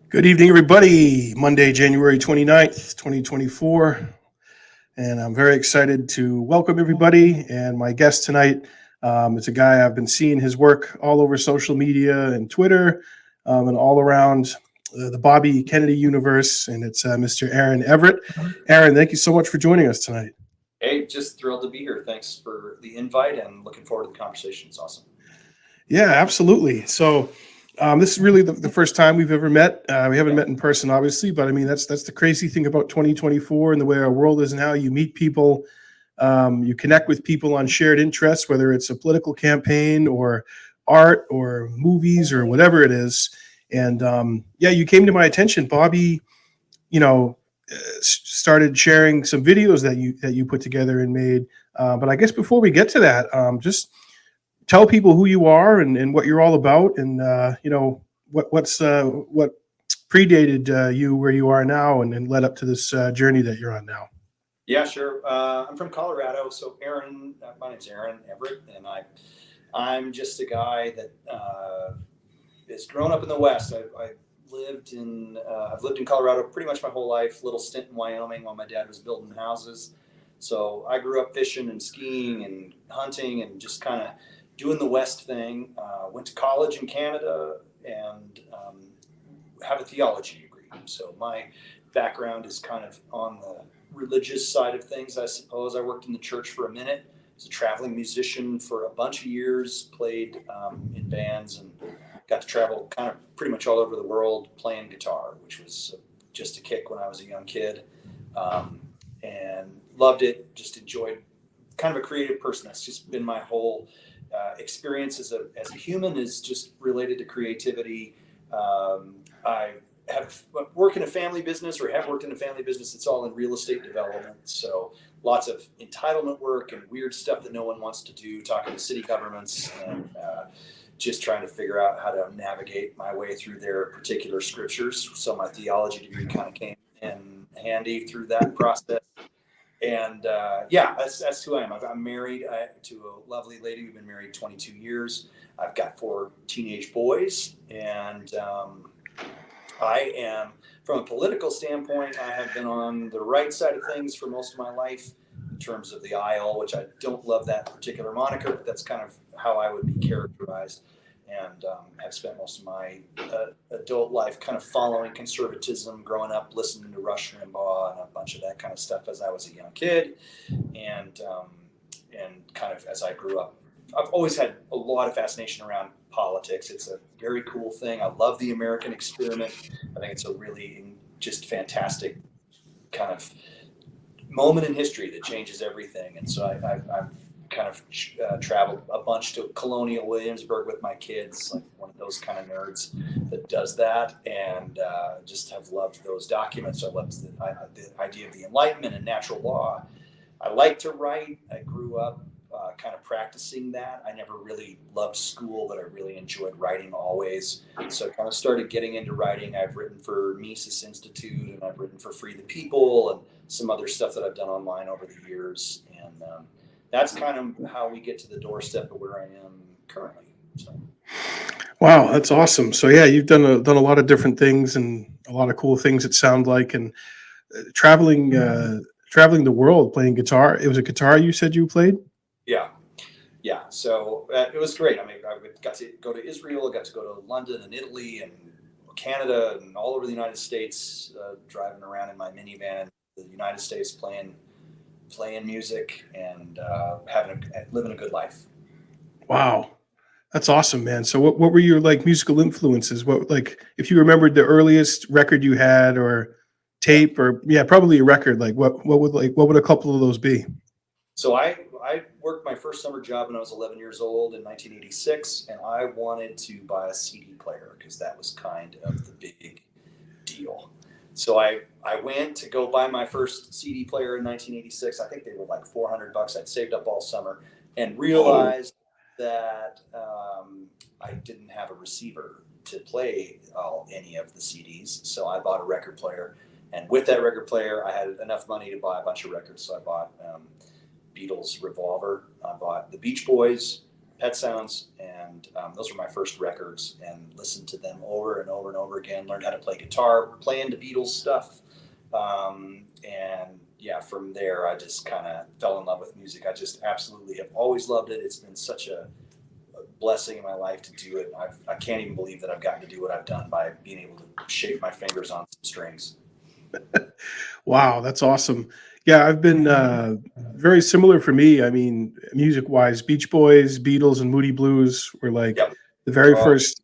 Good evening, everybody. Monday, January 29th, 2024. And I'm very excited to welcome everybody. And my guest tonight is a guy I've been seeing his work all over social media and Twitter and all around the Bobby Kennedy universe. And it's Mr. Aaron Everitt. Aaron, thank you so much for joining us tonight. Hey, just thrilled to be here. Thanks for the invite and looking forward to the conversation. It's awesome. Yeah, absolutely. So this is really the first time we've ever met. We haven't met in person, obviously, but I mean that's the crazy thing about 2024 and the way our world is now. You meet people, you connect with people on shared interests, whether it's a political campaign or art or movies or whatever it is. And yeah, you came to my attention, Bobby. You know, started sharing some videos that you put together and made. But I guess before we get to that, just tell people who you are and what you're all about, and what predated you where you are now, and led up to this journey that you're on now. Yeah, sure. I'm from Colorado, so Aaron. My name's Aaron Everitt, and I'm just a guy that has grown up in the West. I've lived in Colorado pretty much my whole life. Little stint in Wyoming while my dad was building houses. So I grew up fishing and skiing and hunting and just kind of doing the West thing. Went to college in Canada and have a theology degree. So my background is kind of on the religious side of things, I suppose. I worked in the church for a minute. Was a traveling musician for a bunch of years, played in bands and got to travel kind of pretty much all over the world playing guitar, which was just a kick when I was a young kid. And loved it, just enjoyed kind of a creative person. That's just been my whole experience as a human is just related to creativity. I have worked in a family business or have worked in a family business. It's all in real estate development. So lots of entitlement work and weird stuff that no one wants to do, talking to city governments and just trying to figure out how to navigate my way through their particular scriptures. So my theology degree kind of came in handy through that process. And yeah, that's who I am. I'm married to a lovely lady. We've been married 22 years. I've got 4 teenage boys. And I am, from a political standpoint, I have been on the right side of things for most of my life in terms of the aisle, which I don't love that particular moniker, but that's kind of how I would be characterized. And have spent most of my adult life kind of following conservatism, growing up listening to Rush Limbaugh and a bunch of that kind of stuff as I was a young kid, and kind of as I grew up, I've always had a lot of fascination around politics. It's a very cool thing. I love the American experiment. I think it's a really just fantastic kind of moment in history that changes everything. And so I've kind of traveled a bunch to Colonial Williamsburg with my kids, like one of those kind of nerds that does that, and just have loved those documents. I loved the idea of the Enlightenment and natural law. I like to write. I grew up kind of practicing that. I never really loved school, but I really enjoyed writing always. So I kind of started getting into writing. I've written for Mises Institute, and I've written for Free the People, and some other stuff that I've done online over the years. And that's kind of how we get to the doorstep of where I am currently. So. Wow, that's awesome. So yeah, you've done a lot of different things and a lot of cool things. It sound like, and traveling the world playing guitar. It was a guitar you said you played. Yeah. Yeah. So it was great. I mean, I got to go to Israel, got to go to London and Italy and Canada and all over the United States, driving around in my minivan in the United States playing music and living a good life. Wow. That's awesome, man. So what were your like musical influences? What, like, if you remembered the earliest record you had or Yeah. tape, or yeah, probably a record, like what would a couple of those be? So I worked my first summer job when I was 11 years old in 1986, and I wanted to buy a CD player because that was kind of the big deal. So I went to go buy my first CD player in 1986. I think they were like $400. I'd saved up all summer and Oh, realized that I didn't have a receiver to play any of the CDs. So I bought a record player. And with that record player, I had enough money to buy a bunch of records. So I bought Beatles Revolver. I bought the Beach Boys. Pet Sounds, and those were my first records, and listened to them over and over and over again. Learned how to play guitar, playing the Beatles stuff, and yeah, from there I just kind of fell in love with music. I just absolutely have always loved it. It's been such a blessing in my life to do it. I can't even believe that I've gotten to do what I've done by being able to shake my fingers on some strings. Wow, that's awesome. Yeah, I've been very similar for me. I mean, music wise, Beach Boys, Beatles, and Moody Blues were like Yep. the very first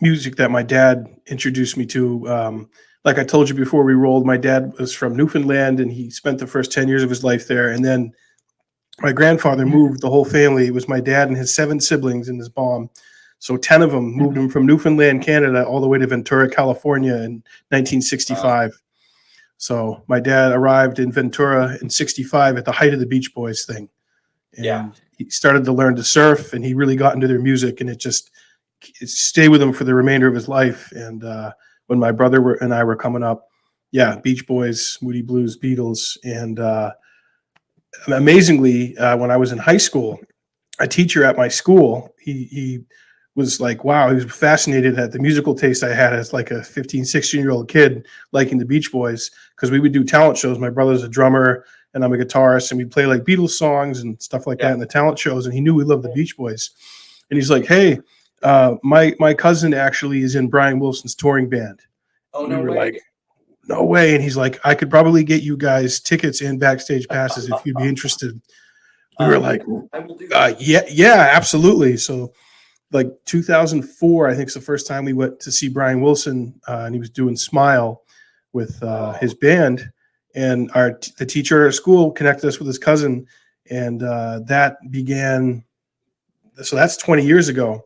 music that my dad introduced me to. Like I told you before we rolled, my dad was from Newfoundland, and he spent the first 10 years of his life there. And then my grandfather moved the whole family. It was my dad and his 7 siblings in his bomb. So 10 of them moved him from Newfoundland, Canada, all the way to Ventura, California in 1965. So my dad arrived in Ventura in 65 at the height of the Beach Boys thing. And he started to learn to surf, and he really got into their music, and it stayed with him for the remainder of his life. And when my brother and I were coming up, Beach Boys, Moody Blues, Beatles. And amazingly, when I was in high school, a teacher at my school, he was like, wow, he was fascinated at the musical taste I had as like a 15, 16-year-old kid liking the Beach Boys, because we would do talent shows. My brother's a drummer and I'm a guitarist, and we'd play like Beatles songs and stuff like that in the talent shows. And he knew we loved the Beach Boys. And he's like, hey, my cousin actually is in Brian Wilson's touring band. Oh, and no we were way. like, no way. And he's like, I could probably get you guys tickets and backstage passes if you'd be interested. We were like, I will do that. yeah, absolutely. So like 2004, I think is the first time we went to see Brian Wilson, and he was doing Smile with his band. And the teacher at our school connected us with his cousin, and that began. So that's 20 years ago.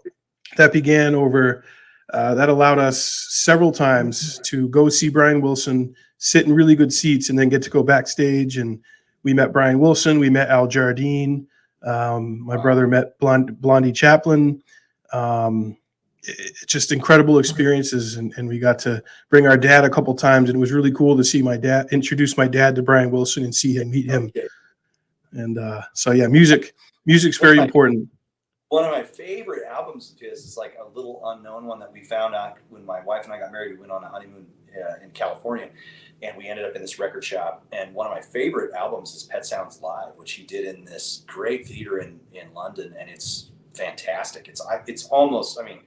That began over. That allowed us several times to go see Brian Wilson, sit in really good seats, and then get to go backstage. And we met Brian Wilson. We met Al Jardine. My brother met Blondie Chaplin. It's just incredible experiences, and we got to bring our dad a couple times, and it was really cool to see introduce my dad to Brian Wilson and see him, meet him. Okay. And so yeah, music's very important. One of my favorite albums of his is like a little unknown one that we found out when my wife and I got married. We went on a honeymoon in California, and we ended up in this record shop. And one of my favorite albums is Pet Sounds Live, which he did in this great theater in London, and it's fantastic. It's almost, I mean,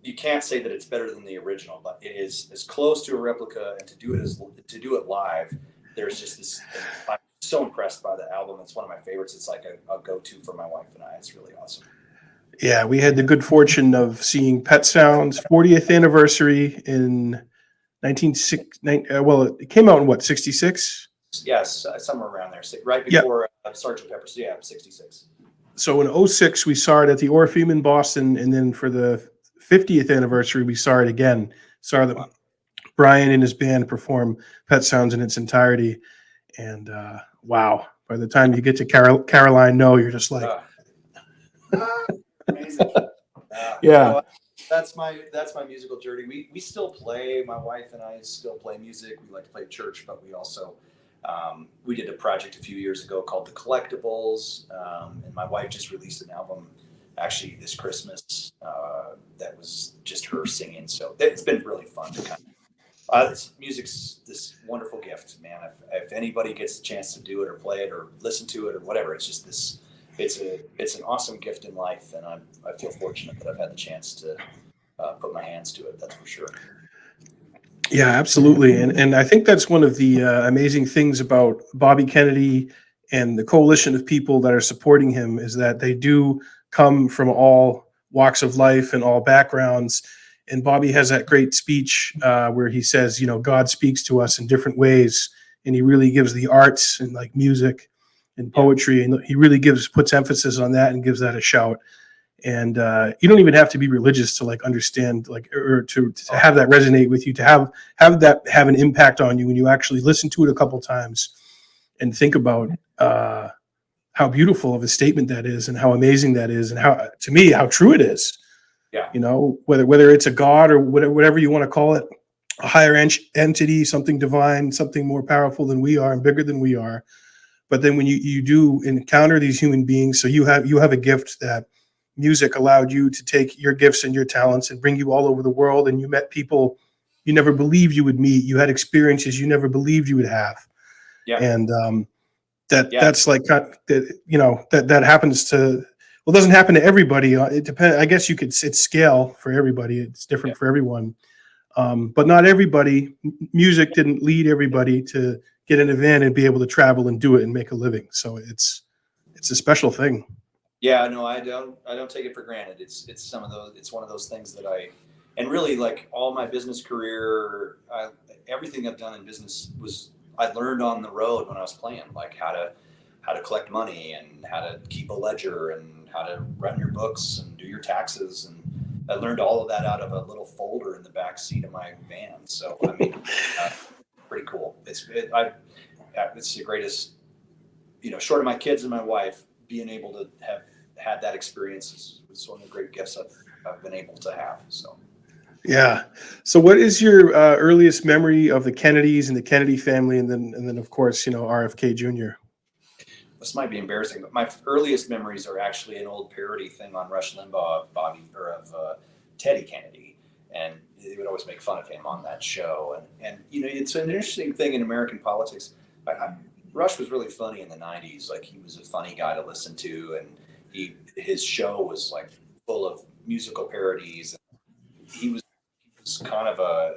you can't say that it's better than the original, but it is as close to a replica. And to do it live, there's just this. I'm so impressed by the album. It's one of my favorites. It's like a go-to for my wife and I. It's really awesome. Yeah, we had the good fortune of seeing Pet Sounds 40th anniversary in 1960. Well, it came out in what, 66? Yes, somewhere around there, right before Sgt. Pepper. So 66. So in 06, we saw it at the Orpheum in Boston, and then for the 50th anniversary, we saw it again. Brian and his band perform Pet Sounds in its entirety, and wow! By the time you get to Caroline, No, you're just like, amazing. Yeah. So that's my musical journey. We still play. My wife and I still play music. We like to play at church, but we also we did a project a few years ago called The Collectibles, and my wife just released an album actually this Christmas that was just her singing. So it's been really fun to kind of. This music's this wonderful gift, man. If anybody gets the chance to do it or play it or listen to it or whatever, it's just this. It's an awesome gift in life, and I feel fortunate that I've had the chance to put my hands to it. That's for sure. Yeah, absolutely. And I think that's one of the amazing things about Bobby Kennedy and the coalition of people that are supporting him, is that they do come from all walks of life and all backgrounds. And Bobby has that great speech where he says, God speaks to us in different ways, and he really gives the arts and like music and poetry, and he really puts emphasis on that and gives that a shout. And you don't even have to be religious to like understand, like, or to have that resonate with you, to have that have an impact on you when you actually listen to it a couple times and think about how beautiful of a statement that is, and how amazing that is, and how, to me, how true it is. Yeah. Whether it's a God or whatever you want to call it, a higher entity, something divine, something more powerful than we are and bigger than we are. But then when you do encounter these human beings, so you have a gift that music allowed you to take your gifts and your talents and bring you all over the world, and you met people you never believed you would meet. You had experiences you never believed you would have, Yeah. and Yeah. that's like that happens to. Well, it doesn't happen to everybody. It depends. I guess you could. It's scale for everybody. It's Yeah. different for everyone. But not everybody. Music didn't lead everybody to get in a van and be able to travel and do it and make a living. So it's a special thing. Yeah, no, I don't take it for granted. It's some of those. It's one of those things that and really like all my business career, everything I've done in business I learned on the road when I was playing, like how to collect money and how to keep a ledger and how to run your books and do your taxes, and I learned all of that out of a little folder in the back seat of my van. So I mean, pretty cool. It's the greatest, short of my kids and my wife, being able to have had that experience is one of the great gifts I've been able to have. So, yeah. So, what is your earliest memory of the Kennedys and the Kennedy family, and then of course, RFK Jr.? this might be embarrassing, but my earliest memories are actually an old parody thing on Rush Limbaugh of Teddy Kennedy, and they would always make fun of him on that show. And it's an interesting thing in American politics. Rush was really funny in the '90s. Like, he was a funny guy to listen to, and his show was like full of musical parodies. He was kind of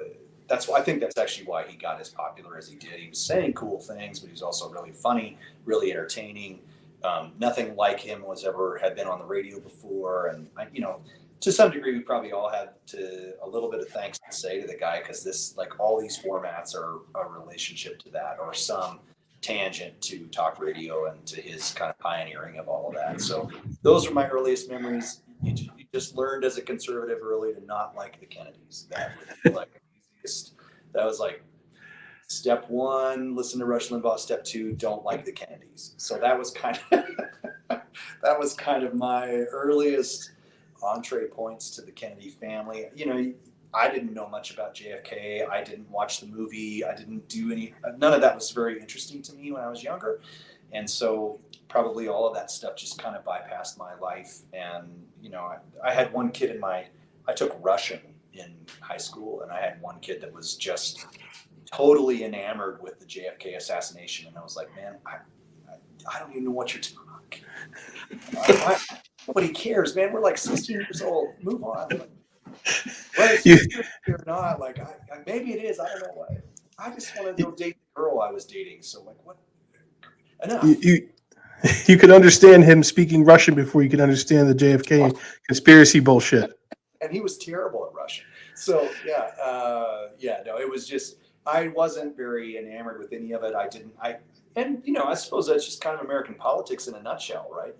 that's why I think that's actually why he got as popular as he did. He was saying cool things, but he was also really funny, really entertaining. Nothing like him had been on the radio before, and to some degree, we probably all had a little bit of thanks to say to the guy, because all these formats are a relationship to that, or some tangent to talk radio and to his kind of pioneering of all of that. So those are my earliest memories. You just learned as a conservative early to not like the Kennedys. That was like step one, listen to Rush Limbaugh. Step two, don't like the Kennedys. So that was kind of my earliest entree points to the Kennedy family. I didn't know much about JFK. I didn't watch the movie. I didn't do none of that was very interesting to me when I was younger. And so probably all of that stuff just kind of bypassed my life. And, I had one kid I took Russian in high school, and I had one kid that was just totally enamored with the JFK assassination. And I was like, man, I don't even know what you're talking. Nobody cares, man. We're like 16 years old. Move on. Whether it's or not, maybe it is. I don't know why. I just want to go date the girl I was dating. So what? Enough. You could understand him speaking Russian before you could understand the JFK conspiracy bullshit. And he was terrible at Russian. So no, it was just, I wasn't very enamored with any of it. I suppose that's just kind of American politics in a nutshell, right?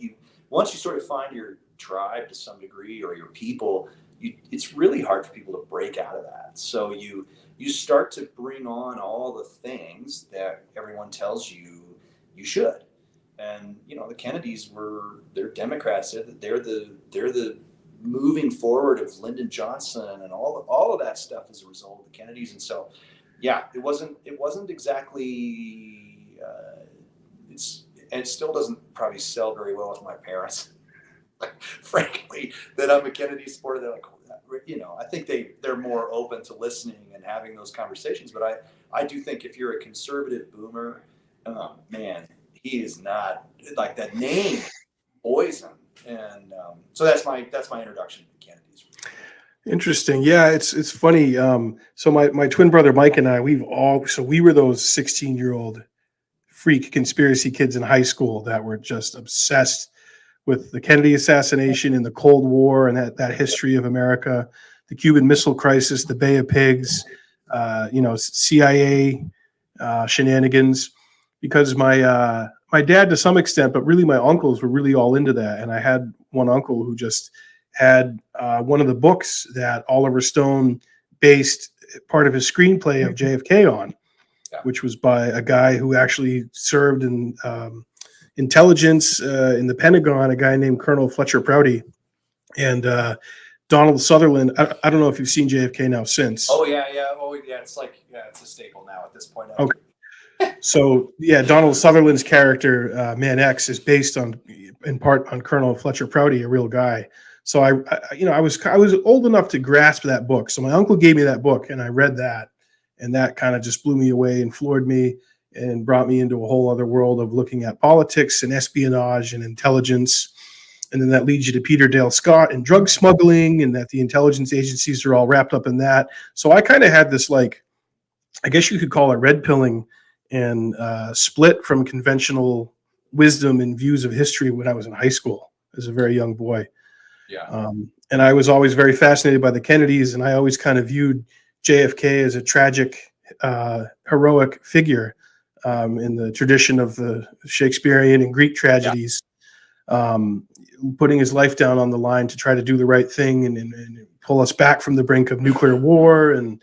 Once you sort of find your tribe to some degree, or your people, it's really hard for people to break out of that. So you start to bring on all the things that everyone tells you should. And the Kennedys they're Democrats. They're the moving forward of Lyndon Johnson, and all of that stuff is a result of the Kennedys. And so, yeah, it wasn't exactly. It still doesn't probably sell very well with my parents. Frankly, that I'm a Kennedy supporter. They're like, I think they're more open to listening and having those conversations. But I do think if you're a conservative boomer, man, he is not, like, that name poison. And so that's my introduction to the Kennedys. Interesting. Yeah, it's funny. So my twin brother Mike and I, we were those 16-year-old freak conspiracy kids in high school that were just obsessed with the Kennedy assassination and the Cold War and that history of America, the Cuban Missile Crisis, the Bay of Pigs, CIA shenanigans. Because my dad, to some extent, but really my uncles were really all into that. And I had one uncle who just had one of the books that Oliver Stone based part of his screenplay of JFK on, which was by a guy who actually served in intelligence in the Pentagon, a guy named Colonel Fletcher Prouty. And Donald Sutherland, I don't know if you've seen JFK now since. Oh, yeah. Oh, yeah. It's like, it's a staple now at this point. Okay. So yeah, Donald Sutherland's character, Man X, is based in part on Colonel Fletcher Prouty, a real guy. So I was old enough to grasp that book. So my uncle gave me that book, and I read that, and that kind of just blew me away and floored me, and brought me into a whole other world of looking at politics and espionage and intelligence. And then that leads you to Peter Dale Scott and drug smuggling, and that the intelligence agencies are all wrapped up in that. So I kind of had this, like, I guess you could call it red pilling and split from conventional wisdom and views of history when I was in high school as a very young boy. Yeah. And I was always very fascinated by the Kennedys, and I always kind of viewed JFK as a tragic, heroic figure in the tradition of the Shakespearean and Greek tragedies, putting his life down on the line to try to do the right thing and pull us back from the brink of nuclear war. And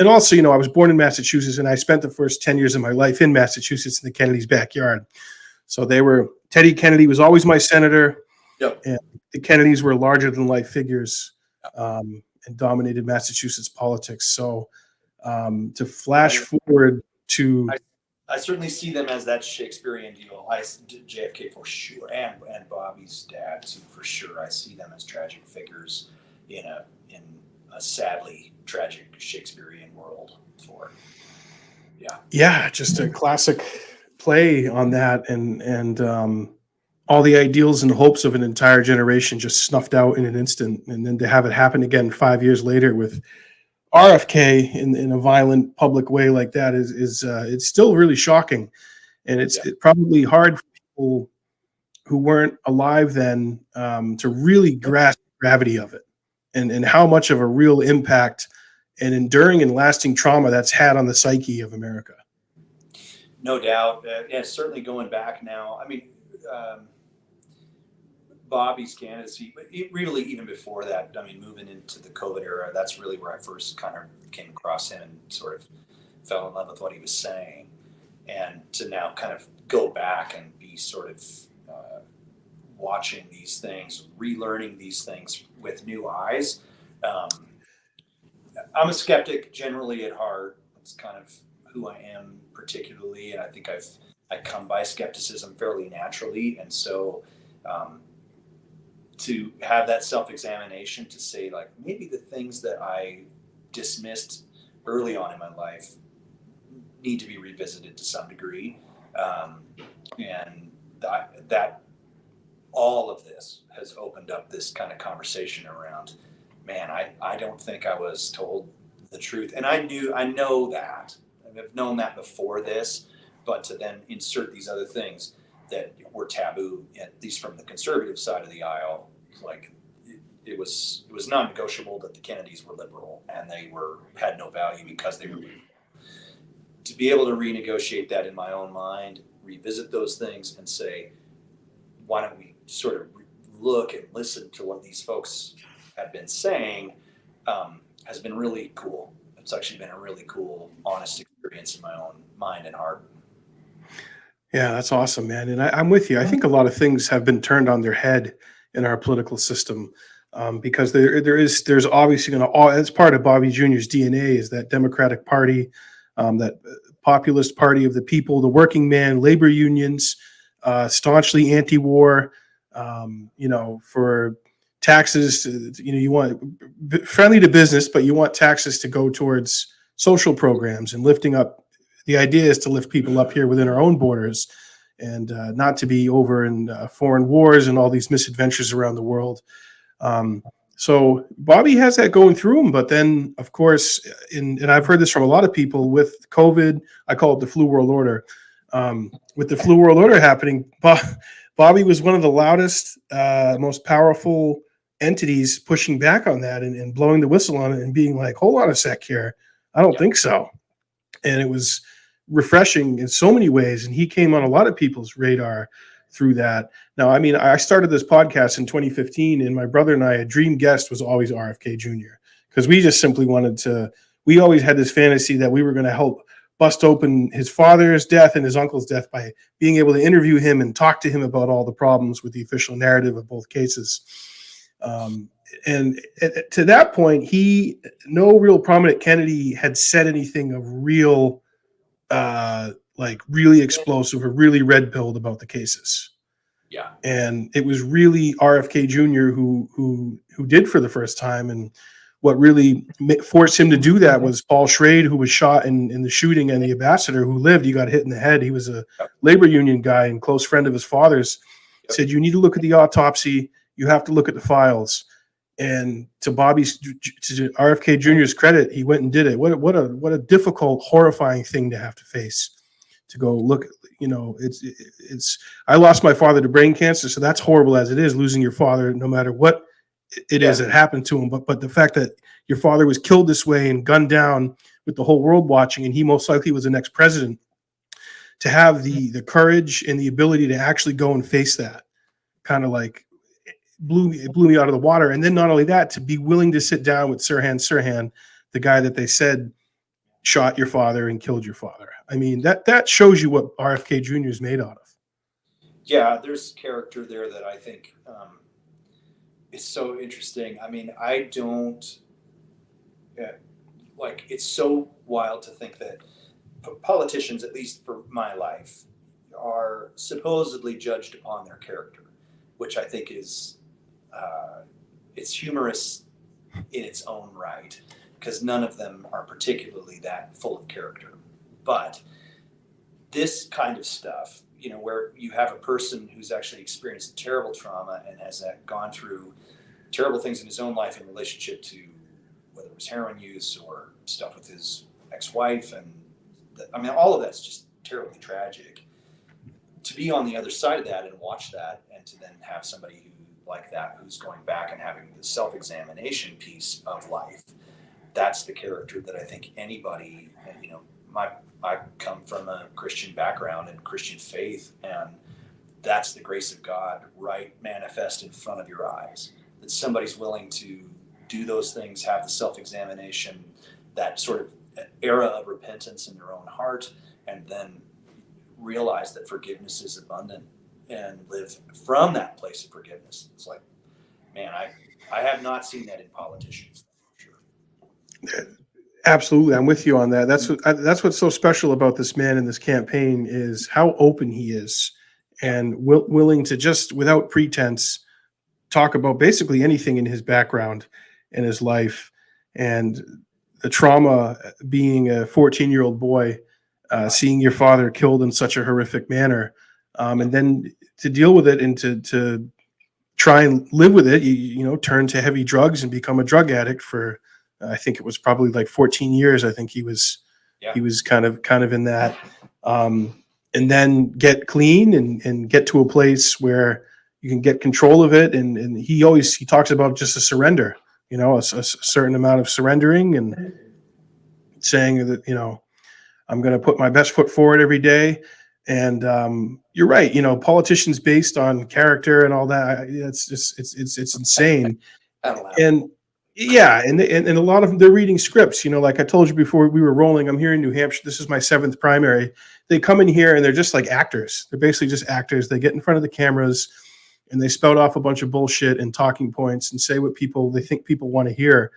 also, I was born in Massachusetts, and I spent the first 10 years of my life in Massachusetts in the Kennedys' backyard. So Teddy Kennedy was always my senator. Yep. And the Kennedys were larger than life figures, and dominated Massachusetts politics. So to flash forward to, I certainly see them as that Shakespearean deal. JFK for sure, and Bobby's dad too, for sure. I see them as tragic figures in a sadly tragic Shakespearean world. Yeah, just a classic play on that, and all the ideals and hopes of an entire generation just snuffed out in an instant, and then to have it happen again 5 years later with RFK in a violent public way like that is it's still really shocking, and it's probably hard for people who weren't alive then to really grasp the gravity of it, and how much of a real impact and enduring and lasting trauma that's had on the psyche of America. No doubt. Certainly going back now. I mean, Bobby's candidacy, but really even before that, I mean, moving into the COVID era, that's really where I first kind of came across him and sort of fell in love with what he was saying. And to now kind of go back and be sort of watching these things, relearning these things with new eyes. I'm a skeptic generally at heart. It's kind of who I am particularly, and I think I come by skepticism fairly naturally, and so to have that self-examination to say, like, maybe the things that I dismissed early on in my life need to be revisited to some degree, and that all of this has opened up this kind of conversation around, man, I don't think I was told the truth. And I know that. I've known that before this, but to then insert these other things that were taboo, at least from the conservative side of the aisle, like it was non-negotiable that the Kennedys were liberal and they had no value because they were liberal. To be able to renegotiate that in my own mind, revisit those things and say, why don't we sort of look and listen to what these folks have been saying, has been really cool. It's actually been a really cool, honest experience in my own mind and heart. Yeah, that's awesome, man. And I'm with you. I think a lot of things have been turned on their head in our political system, because there's obviously going to, as part of Bobby Jr.'s DNA, is that Democratic Party, that populist party of the people, the working man, labor unions, staunchly anti-war, for taxes, you want friendly to business, but you want taxes to go towards social programs and lifting up. The idea is to lift people up here within our own borders, and not to be over in foreign wars and all these misadventures around the world. So Bobby has that going through him, but then, of course, and I've heard this from a lot of people with COVID, I call it the flu world order. With the flu world order happening, Bobby was one of the loudest, most powerful entities pushing back on that and blowing the whistle on it and being like, hold on a sec here. I don't think so. And it was refreshing in so many ways. And he came on a lot of people's radar through that. Now, I mean, I started this podcast in 2015, and my brother and I, a dream guest was always RFK Jr., because we just simply we always had this fantasy that we were going to help bust open his father's death and his uncle's death by being able to interview him and talk to him about all the problems with the official narrative of both cases. And to that point, no real prominent Kennedy had said anything of real like really explosive or really red pilled about the cases. Yeah. And it was really RFK Jr. who did for the first time. And what really forced him to do that was Paul Schrade, who was shot in the shooting, and the ambassador who lived. He got hit in the head. He was a labor union guy and close friend of his father's. Said, you need to look at the autopsy. You have to look at the files. And to RFK Jr.'s credit, he went and did it. What a difficult, horrifying thing to have to face. To go look, it's. I lost my father to brain cancer, so that's horrible as it is, losing your father, no matter what it is that happened to him. But the fact that your father was killed this way and gunned down with the whole world watching, and he most likely was the next president, to have the courage and the ability to actually go and face that, kind of like blew me out of the water. And then not only that, to be willing to sit down with Sirhan, the guy that they said shot your father and killed your father. I mean, that shows you what RFK Jr. is made out of. Yeah, there's character there that I think is so interesting. I mean, I don't like. It's so wild to think that politicians, at least for my life, are supposedly judged upon their character, which I think is it's humorous in its own right, because none of them are particularly that full of character. But this kind of stuff, where you have a person who's actually experienced terrible trauma and has gone through terrible things in his own life in relationship to whether it was heroin use or stuff with his ex-wife, and all of that's just terribly tragic. To be on the other side of that and watch that, and to then have somebody like that who's going back and having the self-examination piece of life, that's the character that I think anybody, I come from a Christian background and Christian faith, and that's the grace of God right manifest in front of your eyes. That somebody's willing to do those things, have the self-examination, that sort of era of repentance in their own heart, and then realize that forgiveness is abundant and live from that place of forgiveness. It's like, man, I have not seen that in politicians, for sure. Absolutely, I'm with you on that. That's what's so special about this man in this campaign, is how open he is, and willing to, just without pretense, talk about basically anything in his background in his life, and the trauma, being a 14-year-old boy, seeing your father killed in such a horrific manner, and then to deal with it and to try and live with it. Turn to heavy drugs and become a drug addict for, I think it was probably like 14 years. I think he was kind of in that, and then get clean and get to a place where you can get control of it. And he talks about just a surrender, a certain amount of surrendering, and saying that, I'm going to put my best foot forward every day. And you're right. Politicians based on character and all that. It's insane. And yeah, and a lot of them, they're reading scripts. Like I told you before we were rolling, I'm here in New Hampshire. This is my 7th primary. They come in here and they're just like actors. They're basically just actors. They get in front of the cameras and they spout off a bunch of bullshit and talking points and say what they think people want to hear.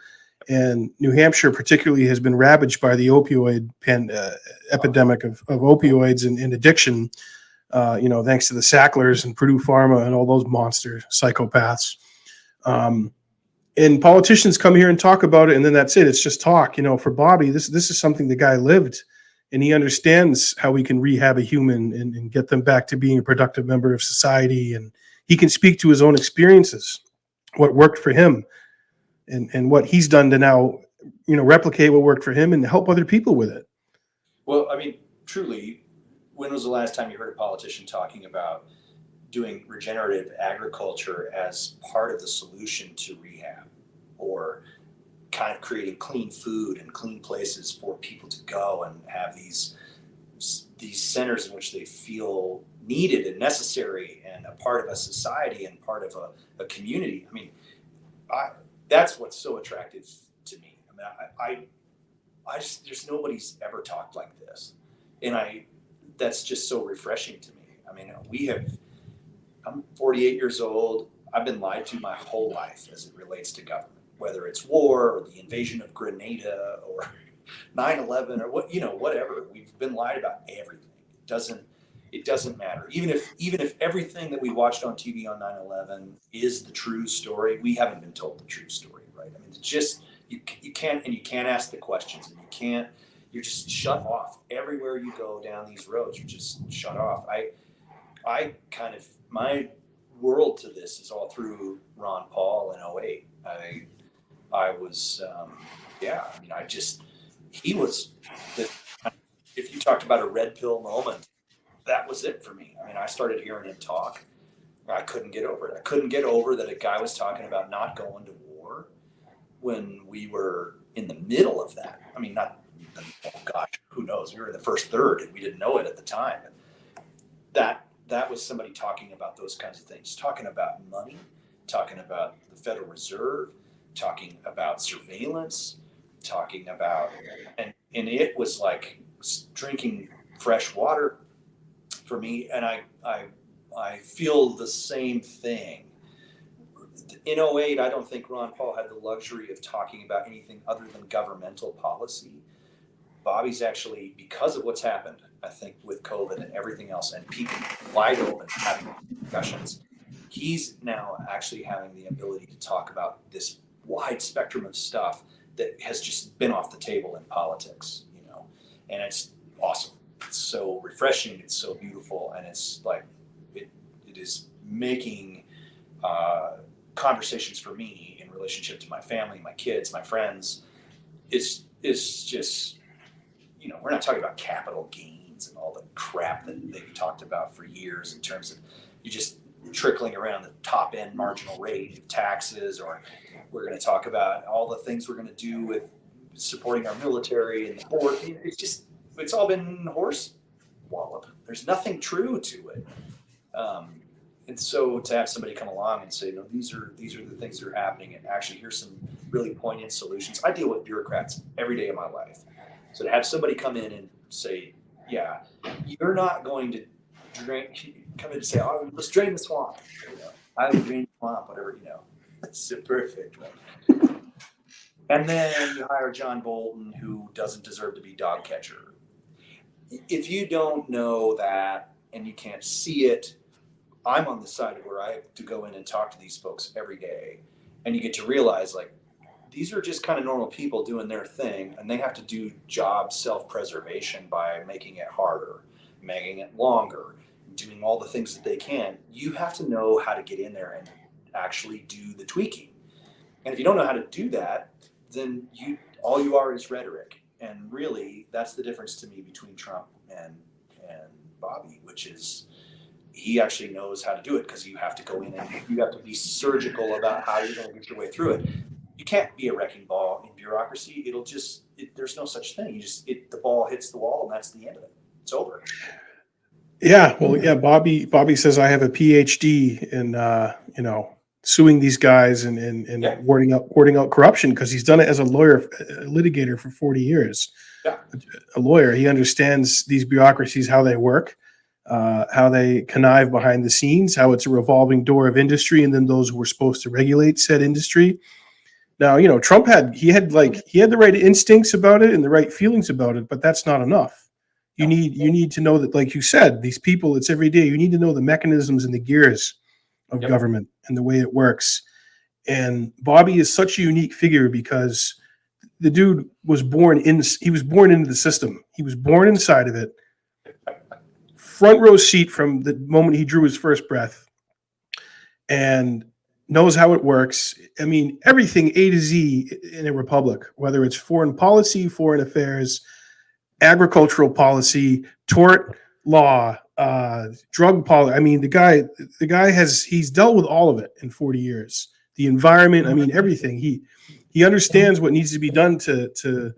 And New Hampshire particularly has been ravaged by the opioid epidemic of opioids and addiction, thanks to the Sacklers and Purdue Pharma and all those monster psychopaths. And politicians come here and talk about it, and then that's it. It's just talk. For Bobby, this is something the guy lived, and he understands how we can rehab a human and get them back to being a productive member of society. And he can speak to his own experiences, what worked for him, and what he's done to now, replicate what worked for him and help other people with it. Well, truly, when was the last time you heard a politician talking about doing regenerative agriculture as part of the solution to rehab, or kind of creating clean food and clean places for people to go and have these centers in which they feel needed and necessary and a part of a society and part of a community? That's what's so attractive to me. I just, there's nobody's ever talked like this, and that's just so refreshing to me. I'm 48 years old. I've been lied to my whole life as it relates to government, whether it's war or the invasion of Grenada or 9/11 or whatever. We've been lied about everything. It doesn't matter. Even if everything that we watched on TV on 9/11 is the true story, we haven't been told the true story, right? I mean, it's just you can't ask the questions, and you're just shut off everywhere you go down these roads. You're just shut off. I kind of my world to this is all through Ron Paul in '08. I was yeah. I mean, he was the if you talked about a red pill moment, that was it for me. I mean, I started hearing him talk. I couldn't get over it. I couldn't get over that a guy was talking about not going to war when we were in the middle of that. I mean, not, oh gosh, who knows? We were in the first third and we didn't know it at the time. That was somebody talking about those kinds of things, talking about money, talking about the Federal Reserve, talking about surveillance, talking about, and it was like drinking fresh water for me. And I feel the same thing. In '08, I don't think Ron Paul had the luxury of talking about anything other than governmental policy. Bobby's actually, because of what's happened, I think, with COVID and everything else, and people wide open having discussions, he's now actually having the ability to talk about this wide spectrum of stuff that has just been off the table in politics, and it's awesome. It's so refreshing. It's so beautiful, and it's like it is making conversations for me in relationship to my family, my kids, my friends. It's just, we're not talking about capital gains and all the crap that they've talked about for years in terms of you just trickling around the top end marginal rate of taxes, or we're going to talk about all the things we're going to do with supporting our military and the board. It's all been horse wallop. There's nothing true to it. And so to have somebody come along and say, no, these are the things that are happening, and actually here's some really poignant solutions. I deal with bureaucrats every day of my life. So to have somebody come in and say, yeah, you're not going to come in and say, oh, let's drain the swamp. I would drain the swamp, whatever, It's perfect, right? And then you hire John Bolton, who doesn't deserve to be dog catcher. If you don't know that and you can't see it, I'm on the side of where I have to go in and talk to these folks every day, and you get to realize, like, these are just kind of normal people doing their thing, and they have to do job self-preservation by making it harder, making it longer, doing all the things that they can. You have to know how to get in there and actually do the tweaking. And if you don't know how to do that, then all you are is rhetoric. And really, that's the difference to me between Trump and Bobby, which is he actually knows how to do it, because you have to go in and you have to be surgical about how you're going to get your way through it. You can't be a wrecking ball in bureaucracy. There's no such thing. The ball hits the wall, and that's the end of it. It's over. Yeah, well, yeah. Bobby says I have a PhD in suing these guys and Yeah. warding out corruption, because he's done it as a litigator for 40 years. Yeah. A lawyer, he understands these bureaucracies, how they work, how they connive behind the scenes, how it's a revolving door of industry, and then those who were supposed to regulate said industry. Now, Trump had the right instincts about it and the right feelings about it, but that's not enough. You need to know that, like you said, these people, it's every day. You need to know the mechanisms and the gears of government and the way it works. And Bobby is such a unique figure because the dude was born into the system. He was born inside of it. Front row seat from the moment he drew his first breath, and knows how it works. I mean, everything A to Z in a republic, whether it's foreign policy, foreign affairs, agricultural policy, tort law, drug policy. I mean, the guy he's dealt with all of it in 40 years. The environment, I mean, everything. He understands what needs to be done to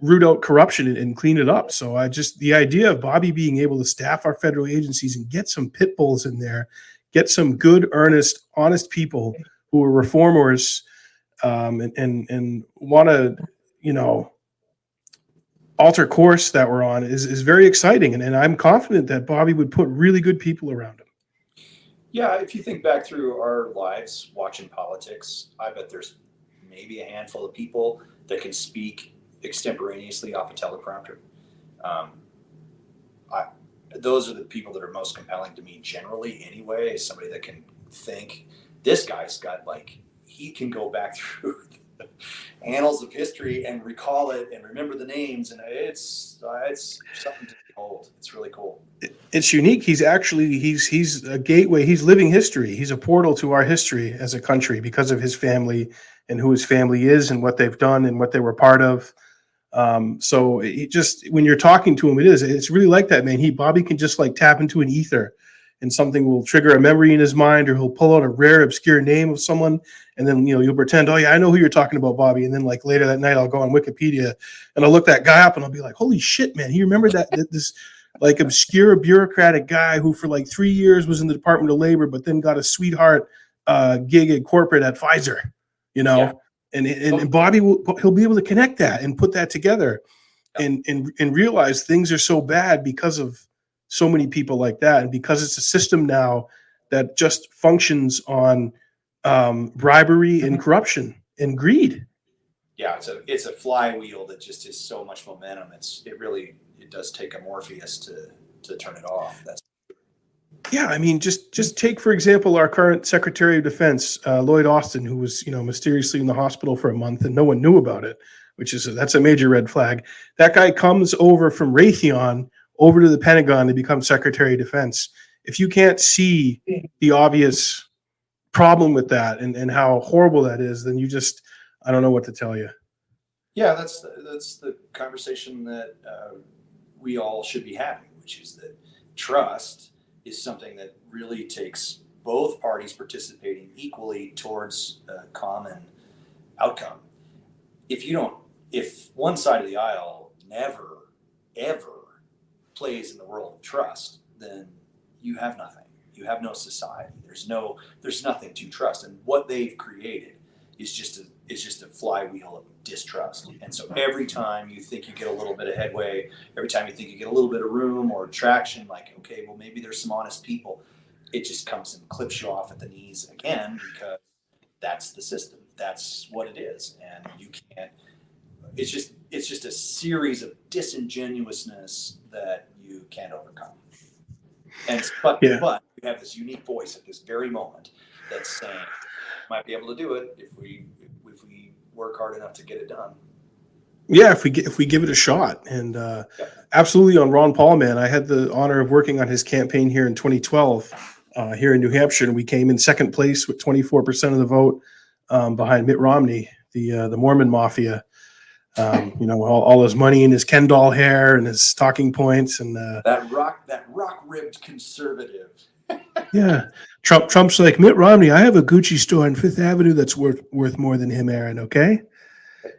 root out corruption and clean it up. So the idea of Bobby being able to staff our federal agencies and get some pit bulls in there, get some good, earnest, honest people who are reformers, and want to, alter course that we're on is very exciting. And I'm confident that Bobby would put really good people around him. Yeah, if you think back through our lives watching politics, I bet there's maybe a handful of people that can speak extemporaneously off a teleprompter. Those are the people that are most compelling to me generally anyway, is somebody that can think. This guy's got he can go back through the annals of history and recall it and remember the names, and it's something to behold. It's really cool. It's unique. He's a gateway. He's living history. He's a portal to our history as a country because of his family and who his family is and what they've done and what they were part of. So when you're talking to him, it's really like that, man. Bobby can just tap into an ether, and something will trigger a memory in his mind, or he'll pull out a rare, obscure name of someone, and then you'll pretend, oh yeah, I know who you're talking about, Bobby. And then later that night, I'll go on Wikipedia and I'll look that guy up, and I'll be like, holy shit, man, you remember that this obscure bureaucratic guy who for 3 years was in the Department of Labor, but then got a sweetheart gig at corporate at Pfizer, Yeah. And Bobby he'll be able to connect that and put that together, and realize things are so bad because of so many people like that, and because it's a system now that just functions on bribery and corruption and greed. Yeah, it's a flywheel that just is so much momentum. It does take a Morpheus to turn it off. Yeah, I mean, just take, for example, our current Secretary of Defense, Lloyd Austin, who was, mysteriously in the hospital for a month and no one knew about it, that's a major red flag. That guy comes over from Raytheon over to the Pentagon to become Secretary of Defense. If you can't see the obvious problem with that and how horrible that is, then I don't know what to tell you. Yeah, that's the conversation that we all should be having, which is that trust is something that really takes both parties participating equally towards a common outcome. If one side of the aisle never, ever plays in the world of trust, then you have nothing. You have no society. There's nothing to trust. And what they've created is just a flywheel of distrust. And so every time you think you get a little bit of headway, every time you think you get a little bit of room or traction, okay, well, maybe there's some honest people, it just comes and clips you off at the knees again, because that's the system. That's what it is. And you can't, it's just a series of disingenuousness that you can't overcome. But you have this unique voice at this very moment that's saying, might be able to do it if we work hard enough to get it done. Yeah, if we give it a shot. And absolutely, on Ron Paul, man, I had the honor of working on his campaign here in 2012 here in New Hampshire, and we came in second place with 24% of the vote behind Mitt Romney, the Mormon mafia. All his money and his Ken doll hair and his talking points, and that rock ribbed conservative. Yeah, Trump's like, Mitt Romney, I have a Gucci store on Fifth Avenue that's worth more than him, Aaron. Okay,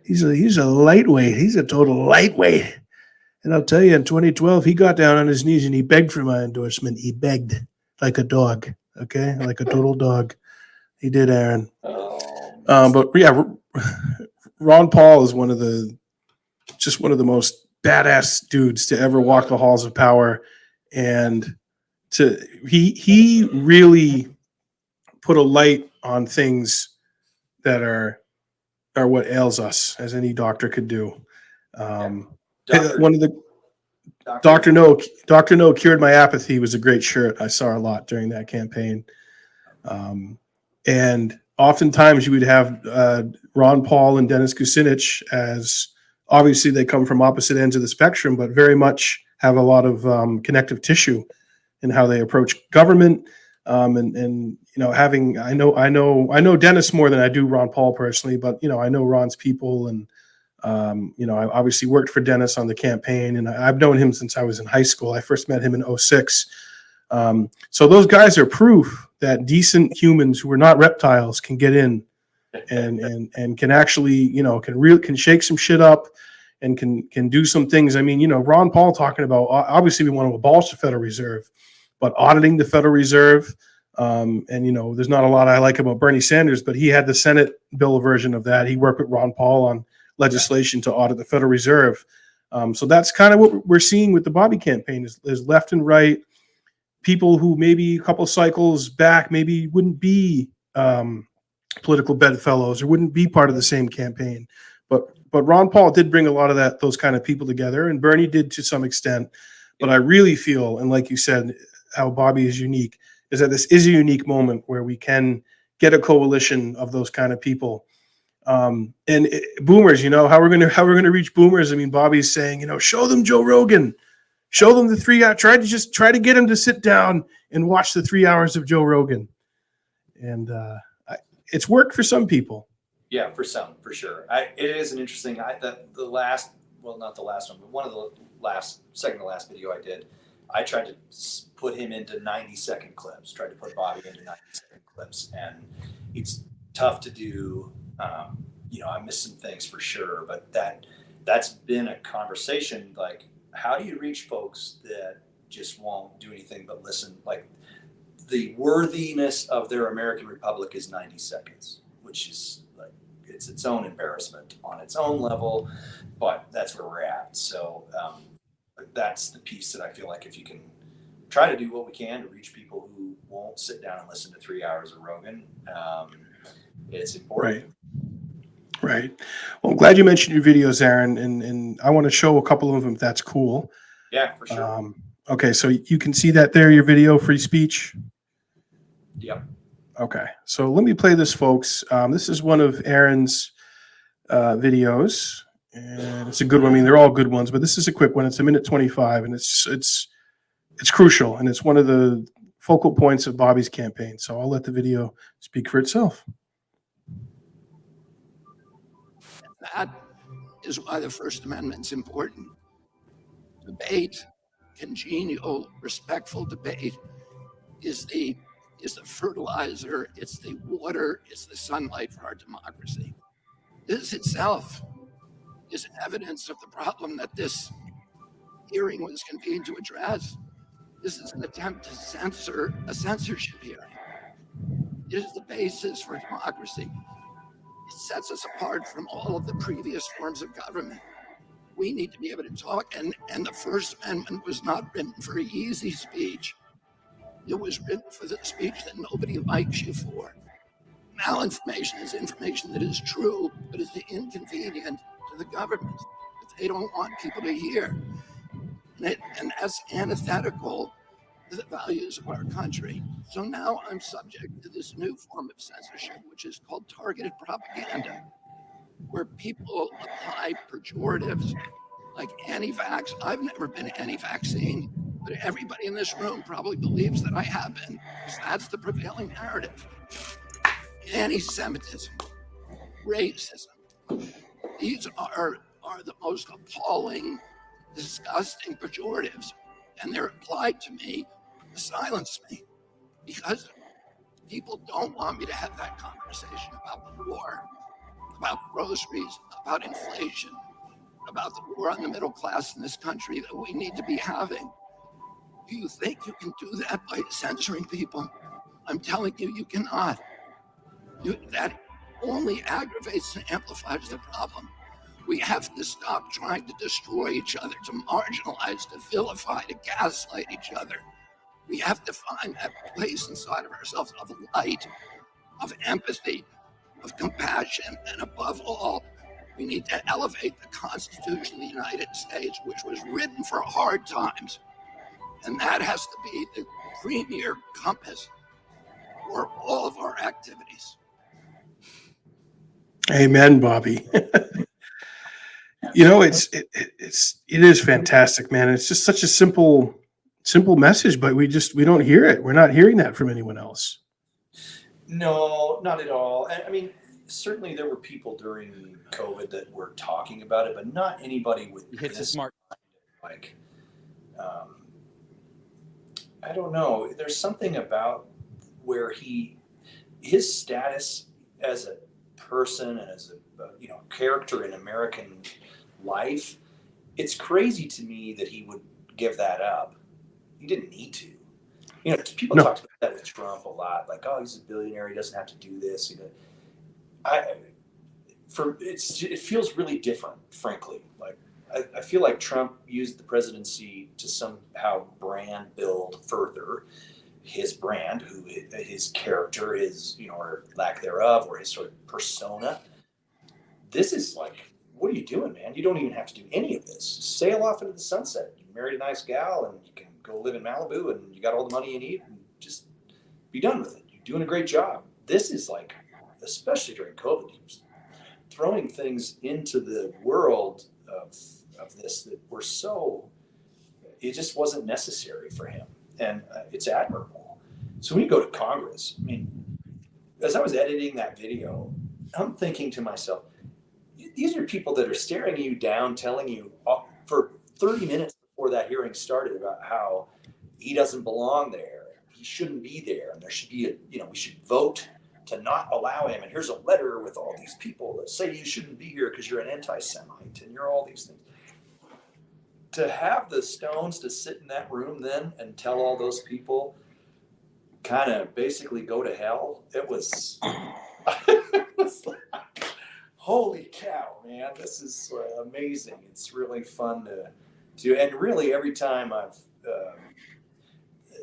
he's a lightweight. He's a total lightweight. And I'll tell you, in 2012, he got down on his knees and he begged for my endorsement. He begged like a dog. Okay, like a total dog. He did, Aaron. But yeah, Ron Paul is one of the most badass dudes to ever walk the halls of power, and he really put a light on things that are what ails us, as any doctor could do. Dr. No cured my apathy was a great shirt I saw a lot during that campaign. And oftentimes you would have Ron Paul and Dennis Kucinich, as obviously they come from opposite ends of the spectrum, but very much have a lot of connective tissue in how they approach government. I know Dennis more than I do Ron Paul personally, but I know Ron's people, and I obviously worked for Dennis on the campaign, and I've known him since I was in high school. I first met him in 2006. So those guys are proof that decent humans who are not reptiles can get in and can actually, can shake some shit up and can do some things. I mean, Ron Paul talking about, obviously we want to abolish the Federal Reserve, but auditing the Federal Reserve. There's not a lot I like about Bernie Sanders, but he had the Senate bill version of that. He worked with Ron Paul on legislation to audit the Federal Reserve. So that's kind of what we're seeing with the Bobby campaign is left and right people who maybe a couple cycles back maybe wouldn't be political bedfellows or wouldn't be part of the same campaign. But but Ron Paul did bring a lot of those kind of people together, and Bernie did to some extent. But I really feel, and like you said, how Bobby is unique, is that this is a unique moment where we can get a coalition of those kind of people. Boomers, how we're gonna reach boomers. I mean, Bobby's saying, show them Joe Rogan, show them the 3 hour. Try to get them to sit down and watch the 3 hours of Joe Rogan, and it's worked for some people. Yeah, for some, for sure. It is an interesting. Not the last one, but one of the second to last video I did, I tried to put him into 90-second clips. Tried to put Bobby into 90-second clips, and it's tough to do. I missed some things for sure, but that's been a conversation. Like, how do you reach folks that just won't do anything but listen? Like, the worthiness of their American Republic is 90 seconds, which is like, it's its own embarrassment on its own level, but that's where we're at. So that's the piece that I feel like if you can try to do what we can to reach people who won't sit down and listen to 3 hours of Rogan, it's important. Right. Well, I'm glad you mentioned your videos, Aaron, and I want to show a couple of them if that's cool. Yeah, for sure. Okay, so you can see that there, your video, free speech. Yep. Okay, so let me play this, folks. This is one of Aaron's videos, and it's a good one. I mean, they're all good ones, but this is a quick one. It's 1:25, and it's crucial, and it's one of the focal points of Bobby's campaign. So I'll let the video speak for itself. That is why the First Amendment's important. Debate, congenial, respectful debate is the fertilizer, it's the water, it's the sunlight for our democracy. This itself is evidence of the problem that this hearing was convened to address. This is an attempt to censor a censorship hearing. It is the basis for democracy. It sets us apart from all of the previous forms of government. We need to be able to talk, and the First Amendment was not written for easy speech. It was written for the speech that nobody likes you for. Malinformation is information that is true, but is inconvenient to the government that they don't want people to hear. And that's antithetical to the values of our country. So now I'm subject to this new form of censorship, which is called targeted propaganda, where people apply pejoratives like anti-vax. I've never been anti-vaccine, but everybody in this room probably believes that I have been, because that's the prevailing narrative. Anti-Semitism, racism, these are the most appalling, disgusting pejoratives, and they're applied to me to silence me, because people don't want me to have that conversation about the war, about groceries, about inflation, about the war on the middle class in this country that we need to be having. Do you think you can do that by censoring people? I'm telling you, you cannot. That only aggravates and amplifies the problem. We have to stop trying to destroy each other, to marginalize, to vilify, to gaslight each other. We have to find that place inside of ourselves of light, of empathy, of compassion, and above all, we need to elevate the Constitution of the United States, which was written for hard times. And that has to be the premier compass for all of our activities. Amen, Bobby. It is fantastic, man. It's just such a simple message, but we don't hear it. We're not hearing that from anyone else. No, not at all. I mean, certainly there were people during COVID that were talking about it, but not anybody with this smart. Like, I don't know. There's something about where his status as a person and as a character in American life. It's crazy to me that he would give that up. He didn't need to. People talked about that with Trump a lot. Like, oh, he's a billionaire. He doesn't have to do this. It feels really different, frankly. Like, I feel like Trump used the presidency to somehow brand build further his brand, his character, his, or lack thereof, or his sort of persona. This is like what are you doing, man? You don't even have to do any of this. Sail off into the sunset. You married a nice gal and you can go live in Malibu and you got all the money you need and just be done with it. You're doing a great job. This is like, especially during COVID, he was throwing things into the world of this that were so, it just wasn't necessary for him. And it's admirable. So when you go to Congress, I mean, as I was editing that video, I'm thinking to myself, these are people that are staring you down, telling you for 30 minutes before that hearing started about how he doesn't belong there, he shouldn't be there, and there should be we should vote to not allow him. And here's a letter with all these people that say you shouldn't be here because you're an anti-Semite and you're all these things. To have the stones to sit in that room then and tell all those people kind of basically go to hell, it was, it was like, holy cow, man, this is amazing. It's really fun to and really every time I've,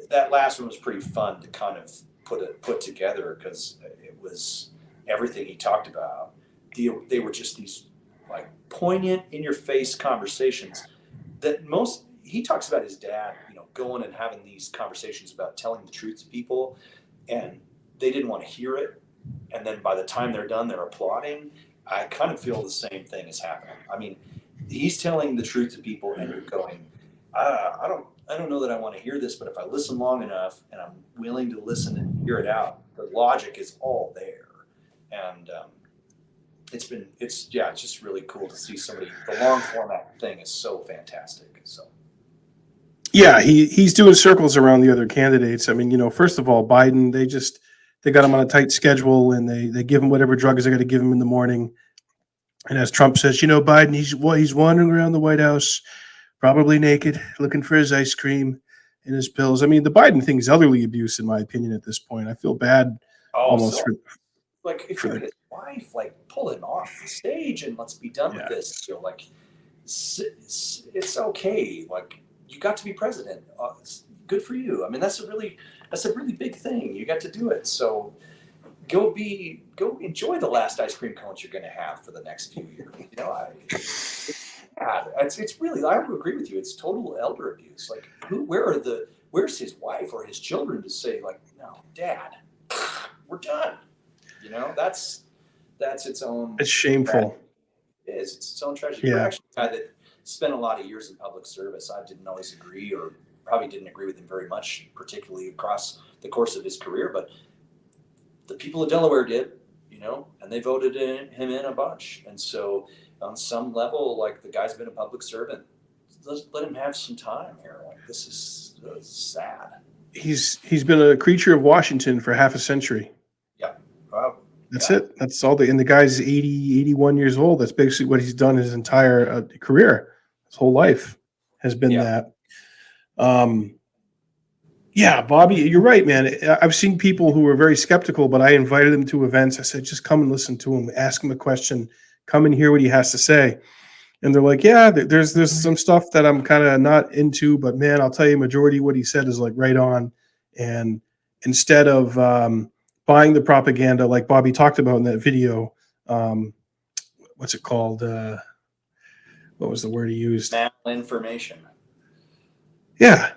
that last one was pretty fun to kind of put together because it was everything he talked about. They were just these like poignant, in your face conversations that he talks about his dad, going and having these conversations about telling the truth to people, and they didn't want to hear it. And then by the time they're done, they're applauding. I kind of feel the same thing is happening. I mean, he's telling the truth to people and you're going, I don't know that I want to hear this, but if I listen long enough and I'm willing to listen and hear it out, the logic is all there. And it's just really cool to see somebody, the long format thing is so fantastic. So. Yeah, he's doing circles around the other candidates. I mean, first of all, Biden, they got him on a tight schedule and they give him whatever drugs they're going to give him in the morning. And as Trump says, Biden, he's wandering around the White House, probably naked, looking for his ice cream and his pills. I mean, the Biden thing is elderly abuse, in my opinion, at this point. I feel bad almost so, like if you're his wife, like pull him off the stage and let's be done with this. Like it's okay. Like you got to be president. Good for you. I mean, that's a really big thing. You got to do it. So go enjoy the last ice cream cones you're going to have for the next few years. It's really, I would agree with you. It's total elder abuse. Like where's his wife or his children to say like, no, Dad, we're done. That's its own. It's shameful. It is. It's its own tragedy. Yeah. You're actually a guy that spent a lot of years in public service. I didn't always agree, or probably didn't agree with him very much, particularly across the course of his career. But the people of Delaware did, and they voted him in a bunch. And so, on some level, like the guy's been a public servant. Let him have some time here. Like this is sad. He's been a creature of Washington for half a century. Yeah. Wow. That's it. That's all. And the guy's 80, 81 years old. That's basically what he's done his entire career. His whole life has been that. Yeah, Bobby, you're right, man. I've seen people who were very skeptical, but I invited them to events. I said, just come and listen to him, ask him a question, come and hear what he has to say. And they're like, yeah, there's some stuff that I'm kind of not into, but man, I'll tell you, majority of what he said is like right on. And instead of buying the propaganda, like Bobby talked about in that video, what's it called? What was the word he used? Malinformation. Yeah.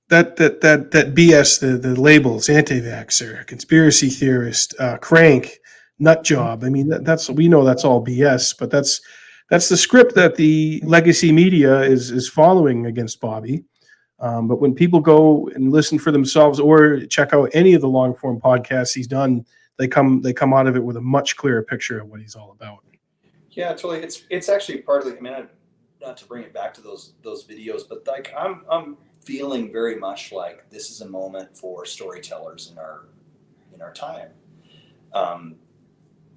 That BS, the labels, anti-vaxxer, conspiracy theorist, crank, nut job. I mean, we know that's all BS, but that's the script that the legacy media is following against Bobby. But when people go and listen for themselves or check out any of the long form podcasts he's done, they come out of it with a much clearer picture of what he's all about. Yeah, totally. It's actually partly. I mean, not to bring it back to those videos, but like I'm feeling very much like this is a moment for storytellers in our time.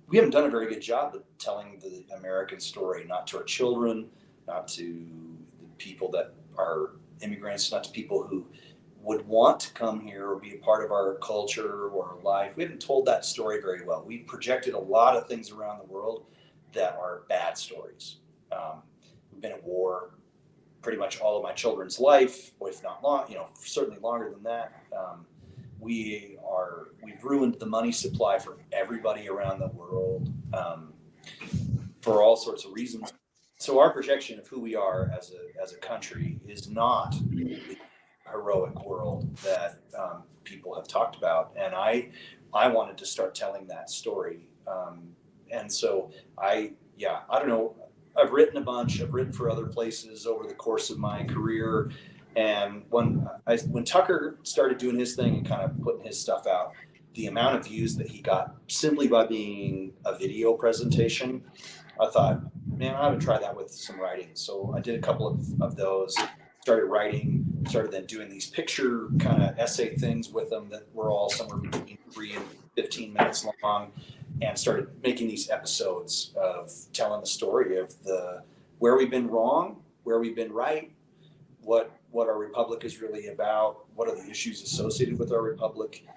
We haven't done a very good job of telling the American story, not to our children, not to the people that are immigrants, not to people who would want to come here or be a part of our culture or our life. We haven't told that story very well. We've projected a lot of things around the world that are bad stories. We've been at war pretty much all of my children's life, if not long, certainly longer than that. We've ruined the money supply for everybody around the world. for all sorts of reasons. So our projection of who we are as a country is not the heroic world that people have talked about, and I wanted to start telling that story, and so I don't know. I've written a bunch. I've written for other places over the course of my career, and when Tucker started doing his thing and kind of putting his stuff out, the amount of views that he got simply by being a video presentation, I thought, man, I would try that with some writing. So I did a couple of those, started writing, started then doing these picture kind of essay things with them that were all somewhere between 3 and 15 minutes long, and started making these episodes of telling the story of where we've been wrong, where we've been right, what our republic is really about, what are the issues associated with our republic.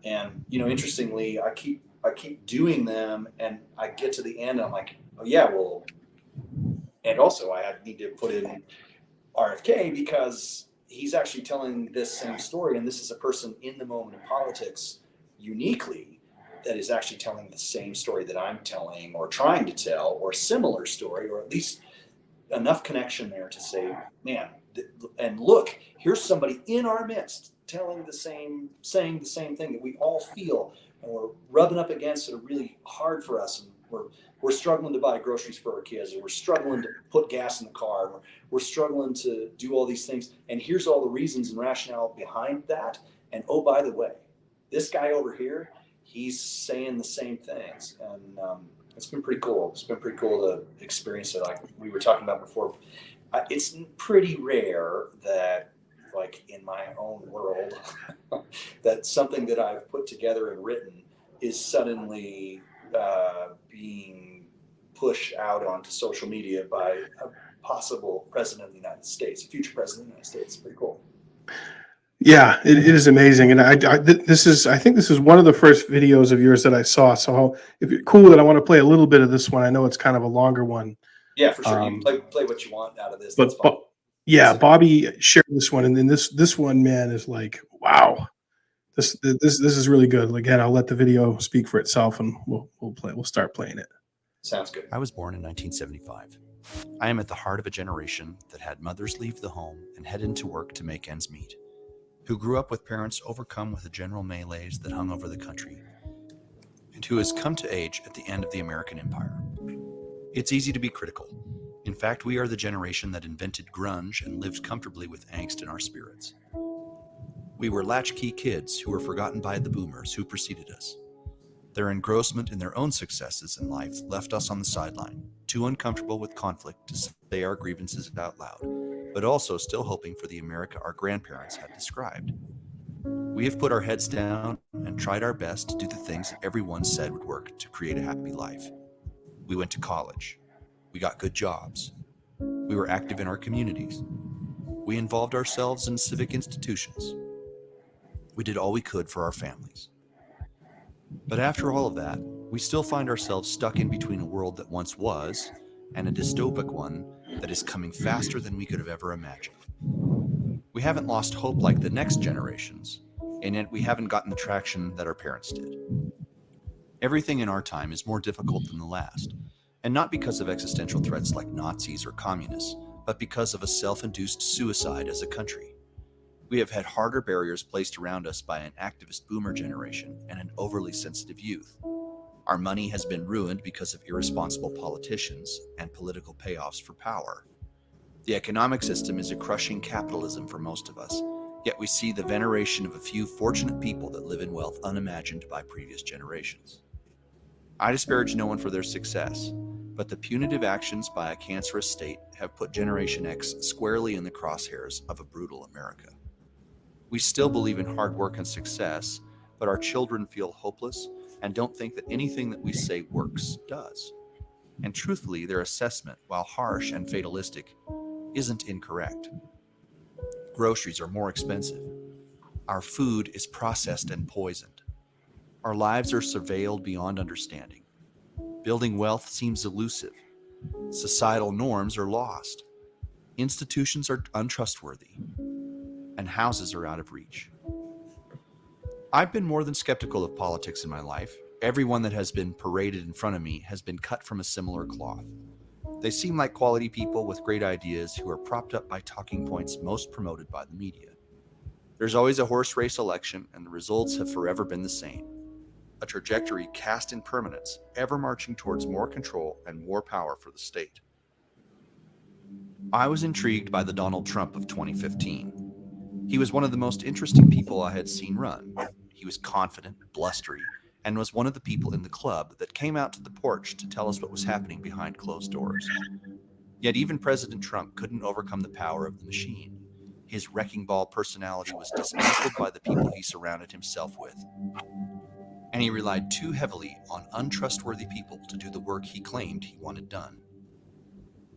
And, interestingly, I keep doing them, and I get to the end and I'm like, oh yeah, well, and also I need to put in RFK because he's actually telling this same story, and this is a person in the moment in politics uniquely that is actually telling the same story that I'm telling or trying to tell, or a similar story, or at least enough connection there to say, man, and look, here's somebody in our midst saying the same thing that we all feel, and we're rubbing up against it, are really hard for us, and we're struggling to buy groceries for our kids, and we're struggling to put gas in the car, and we're struggling to do all these things, and here's all the reasons and rationale behind that. And oh, by the way, this guy over here, he's saying the same things, and it's been pretty cool. It's been pretty cool to experience it. Like we were talking about before, it's pretty rare that, like in my own world, that something that I've put together and written is suddenly being pushed out onto social media by a possible president of the United States, a future president of the United States. It's pretty cool. Yeah, it is amazing, and I think this is one of the first videos of yours that I saw. So if you're cool, that I want to play a little bit of this one. I know it's kind of a longer one. Yeah, for sure. You play what you want out of this. But That's fine. yeah, Bobby shared this one, and then this one, man, is like, wow, this is really good. Again, I'll let the video speak for itself, and we'll start playing it. Sounds good. I was born in 1975. I am at the heart of a generation that had mothers leave the home and head into work to make ends meet, who grew up with parents overcome with the general melees that hung over the country, and who has come to age at the end of the American Empire. It's easy to be critical. In fact, we are the generation that invented grunge and lived comfortably with angst in our spirits. We were latchkey kids who were forgotten by the boomers who preceded us. Their engrossment in their own successes in life left us on the sideline, too uncomfortable with conflict to say our grievances out loud, but also still hoping for the America our grandparents had described. We have put our heads down and tried our best to do the things that everyone said would work to create a happy life. We went to college. We got good jobs. We were active in our communities. We involved ourselves in civic institutions. We did all we could for our families. But after all of that, we still find ourselves stuck in between a world that once was and a dystopic one that is coming faster than we could have ever imagined. We haven't lost hope like the next generations, and yet we haven't gotten the traction that our parents did. Everything in our time is more difficult than the last, and not because of existential threats like Nazis or communists, but because of a self-induced suicide as a country. We have had harder barriers placed around us by an activist boomer generation and an overly sensitive youth. Our money has been ruined because of irresponsible politicians and political payoffs for power. The economic system is a crushing capitalism for most of us, yet we see the veneration of a few fortunate people that live in wealth unimagined by previous generations. I disparage no one for their success, but the punitive actions by a cancerous state have put Generation X squarely in the crosshairs of a brutal America. We still believe in hard work and success, but our children feel hopeless and don't think that anything that we say works does. And truthfully, their assessment, while harsh and fatalistic, isn't incorrect. Groceries are more expensive. Our food is processed and poisoned. Our lives are surveilled beyond understanding. Building wealth seems elusive. Societal norms are lost. Institutions are untrustworthy. And houses are out of reach. I've been more than skeptical of politics in my life, Everyone that has been paraded in front of me has been cut from a similar cloth. They seem like quality people with great ideas who are propped up by talking points most promoted by the media. There's always a horse race election, and the results have forever been the same. A trajectory cast in permanence, ever marching towards more control and more power for the state. I was intrigued by the Donald Trump of 2015. He was one of the most interesting people I had seen run. He was confident, blustery, and was one of the people in the club that came out to the porch to tell us what was happening behind closed doors. Yet even President Trump couldn't overcome the power of the machine. His wrecking ball personality was dismantled by the people he surrounded himself with. And he relied too heavily on untrustworthy people to do the work he claimed he wanted done.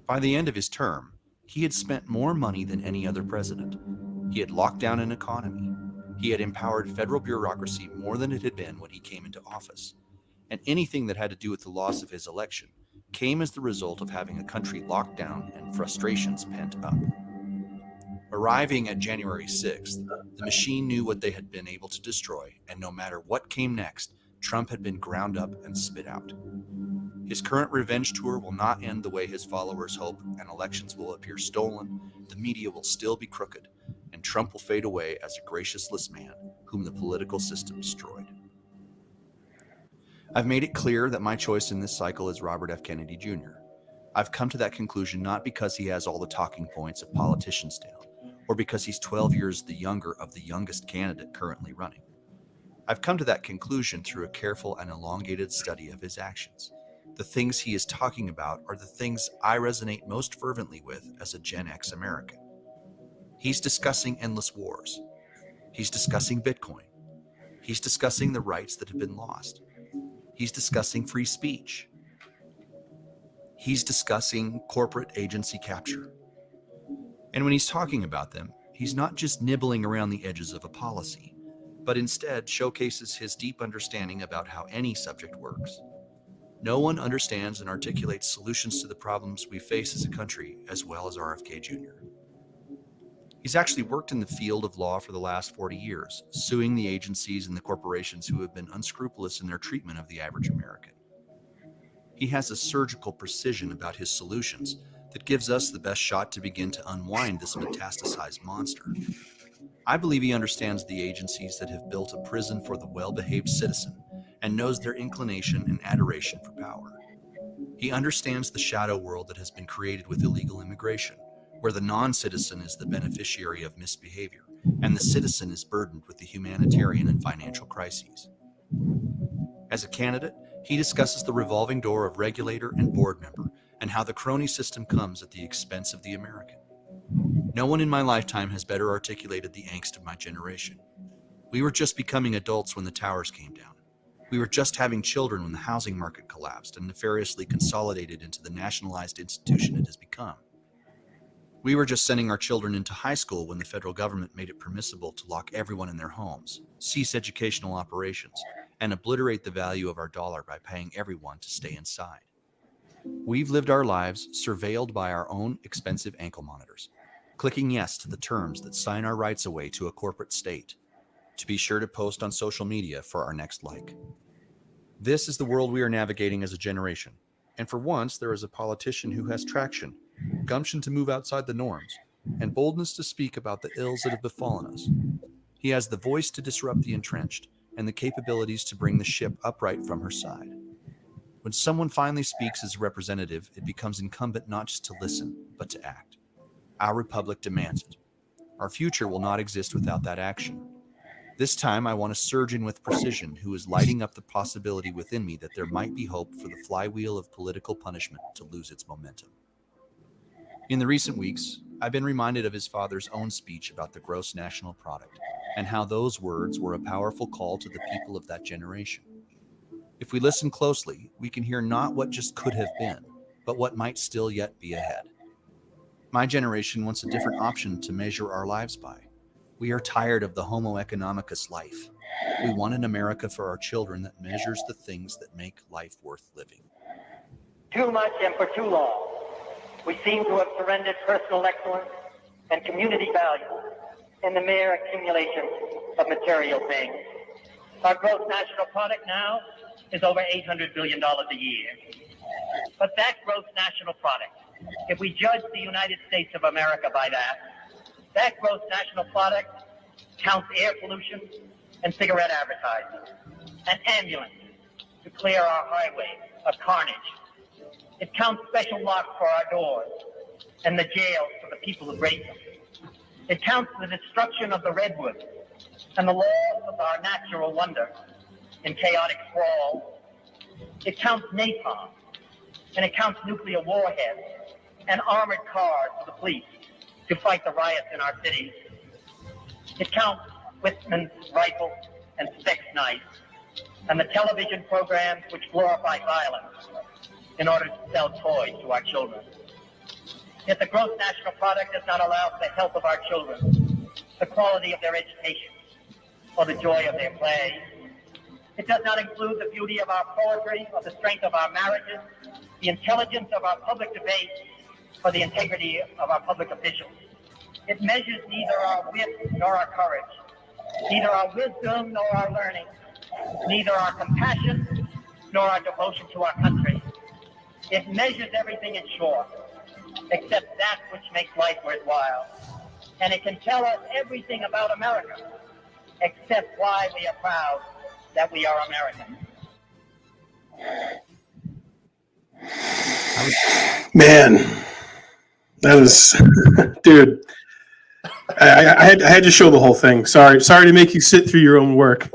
By the end of his term, he had spent more money than any other president. He had locked down an economy. He had empowered federal bureaucracy more than it had been when he came into office. And anything that had to do with the loss of his election came as the result of having a country locked down and frustrations pent up. Arriving at January 6th, the machine knew what they had been able to destroy, and no matter what came next, Trump had been ground up and spit out. His current revenge tour will not end the way his followers hope, and elections will appear stolen, the media will still be crooked, and Trump will fade away as a graciousness man whom the political system destroyed. I've made it clear that my choice in this cycle is Robert F. Kennedy Jr. I've come to that conclusion not because he has all the talking points of politicians down, or because he's 12 years the younger of the youngest candidate currently running. I've come to that conclusion through a careful and elongated study of his actions. The things he is talking about are the things I resonate most fervently with as a Gen X American. He's discussing endless wars. He's discussing Bitcoin. He's discussing the rights that have been lost. He's discussing free speech. He's discussing corporate agency capture. And when he's talking about them, he's not just nibbling around the edges of a policy, but instead showcases his deep understanding about how any subject works. No one understands and articulates solutions to the problems we face as a country as well as RFK Jr. He's actually worked in the field of law for the last 40 years, suing the agencies and the corporations who have been unscrupulous in their treatment of the average American. He has a surgical precision about his solutions that gives us the best shot to begin to unwind this metastasized monster. I believe he understands the agencies that have built a prison for the well-behaved citizen and knows their inclination and adoration for power. He understands the shadow world that has been created with illegal immigration, where the non-citizen is the beneficiary of misbehavior, and the citizen is burdened with the humanitarian and financial crises. As a candidate, he discusses the revolving door of regulator and board member, and how the crony system comes at the expense of the American. No one in my lifetime has better articulated the angst of my generation. We were just becoming adults when the towers came down. We were just having children when the housing market collapsed and nefariously consolidated into the nationalized institution it has become. We were just sending our children into high school when the federal government made it permissible to lock everyone in their homes, cease educational operations, and obliterate the value of our dollar by paying everyone to stay inside. We've lived our lives surveilled by our own expensive ankle monitors, clicking yes to the terms that sign our rights away to a corporate state, to be sure to post on social media for our next like. This is the world we are navigating as a generation, and for once there is a politician who has traction, gumption to move outside the norms, and boldness to speak about the ills that have befallen us. He has the voice to disrupt the entrenched, and the capabilities to bring the ship upright from her side. When someone finally speaks as a representative, it becomes incumbent not just to listen, but to act. Our republic demands it. Our future will not exist without that action. This time, I want a surgeon with precision who is lighting up the possibility within me that there might be hope for the flywheel of political punishment to lose its momentum. In the recent weeks, I've been reminded of his father's own speech about the gross national product and how those words were a powerful call to the people of that generation. If we listen closely, we can hear not what just could have been, but what might still yet be ahead. My generation wants a different option to measure our lives by. We are tired of the Homo economicus life. We want an America for our children that measures the things that make life worth living. Too much and for too long, we seem to have surrendered personal excellence and community value in the mere accumulation of material things. Our gross national product now is over $800 billion a year. But that gross national product, if we judge the United States of America by that gross national product counts air pollution and cigarette advertising, and ambulances to clear our highways of carnage. It counts special locks for our doors and the jails for the people who break them. It counts the destruction of the redwoods and the loss of our natural wonder in chaotic sprawl. It counts napalm, and it counts nuclear warheads and armored cars for the police to fight the riots in our cities. It counts Whitman's rifles and sex knives and the television programs which glorify violence in order to sell toys to our children. Yet the gross national product does not allow for the health of our children, the quality of their education, or the joy of their play. It does not include the beauty of our poetry, or the strength of our marriages, the intelligence of our public debate, or the integrity of our public officials. It measures neither our wit nor our courage, neither our wisdom nor our learning, neither our compassion nor our devotion to our country. It measures everything in short, except that which makes life worthwhile. And it can tell us everything about America, except why we are proud that we are American. Man, that was, dude. I had to show the whole thing. Sorry to make you sit through your own work.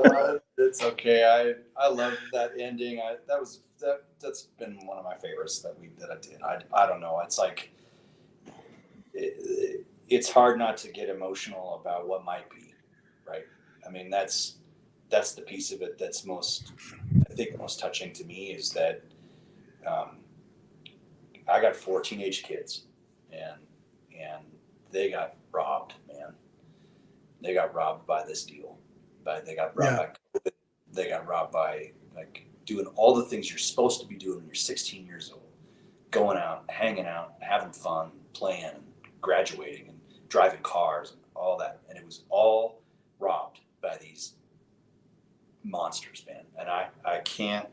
It's okay. I love that ending. That's been one of my favorites that I did. I don't know. It's like it's hard not to get emotional about what might be, right? I mean, that's the piece of it that's most touching to me is that I got 4 teenage kids, and they got robbed, man. They got robbed by this deal. They got robbed by COVID. They got robbed by like doing all the things you're supposed to be doing when you're 16 years old, going out, hanging out, having fun, playing, graduating, and driving cars, and all that. And it was all robbed by these monsters, man. And I can't.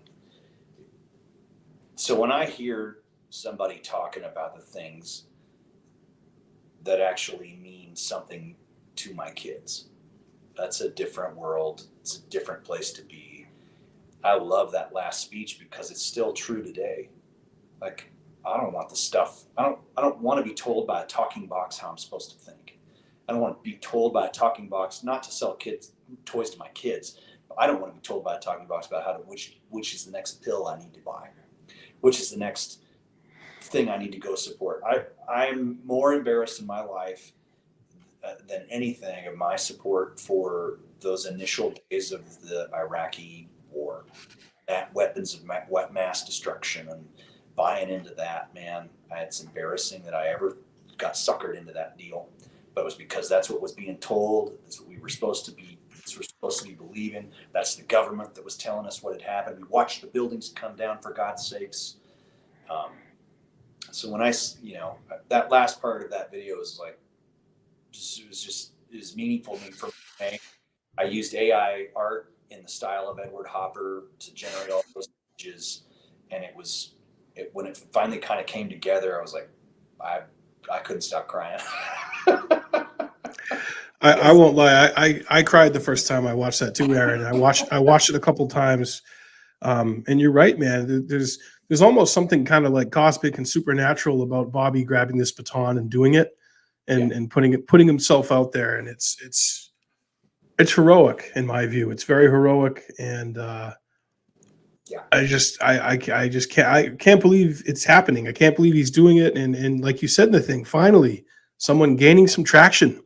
So when I hear somebody talking about the things that actually mean something to my kids, that's a different world. It's a different place to be. I love that last speech because it's still true today. Like, I don't want the stuff. I don't want to be told by a talking box how I'm supposed to think. I don't want to be told by a talking box not to sell toys to my kids. But I don't want to be told by a talking box about which is the next pill I need to buy, which is the next thing I need to go support. I'm more embarrassed in my life than anything of my support for those initial days of the Iraqi war, that weapons of mass destruction, and buying into that, man. It's embarrassing that I ever got suckered into that deal, but it was because that's what was being told. That's what we were supposed to be. We're supposed to be believing. That's the government that was telling us what had happened. We watched the buildings come down, for God's sakes. So when that last part of that video is like, is meaningful to me for me. I used AI art in the style of Edward Hopper to generate all those images, and when it finally kind of came together, I was like, I couldn't stop crying. I won't lie. I cried the first time I watched that too, Aaron. I watched it a couple times, and you're right, man. There's almost something kind of like cosmic and supernatural about Bobby grabbing this baton and doing it, and putting himself out there, and it's heroic in my view. It's very heroic, and I can't believe it's happening. I can't believe he's doing it, and like you said in the thing, finally someone gaining some traction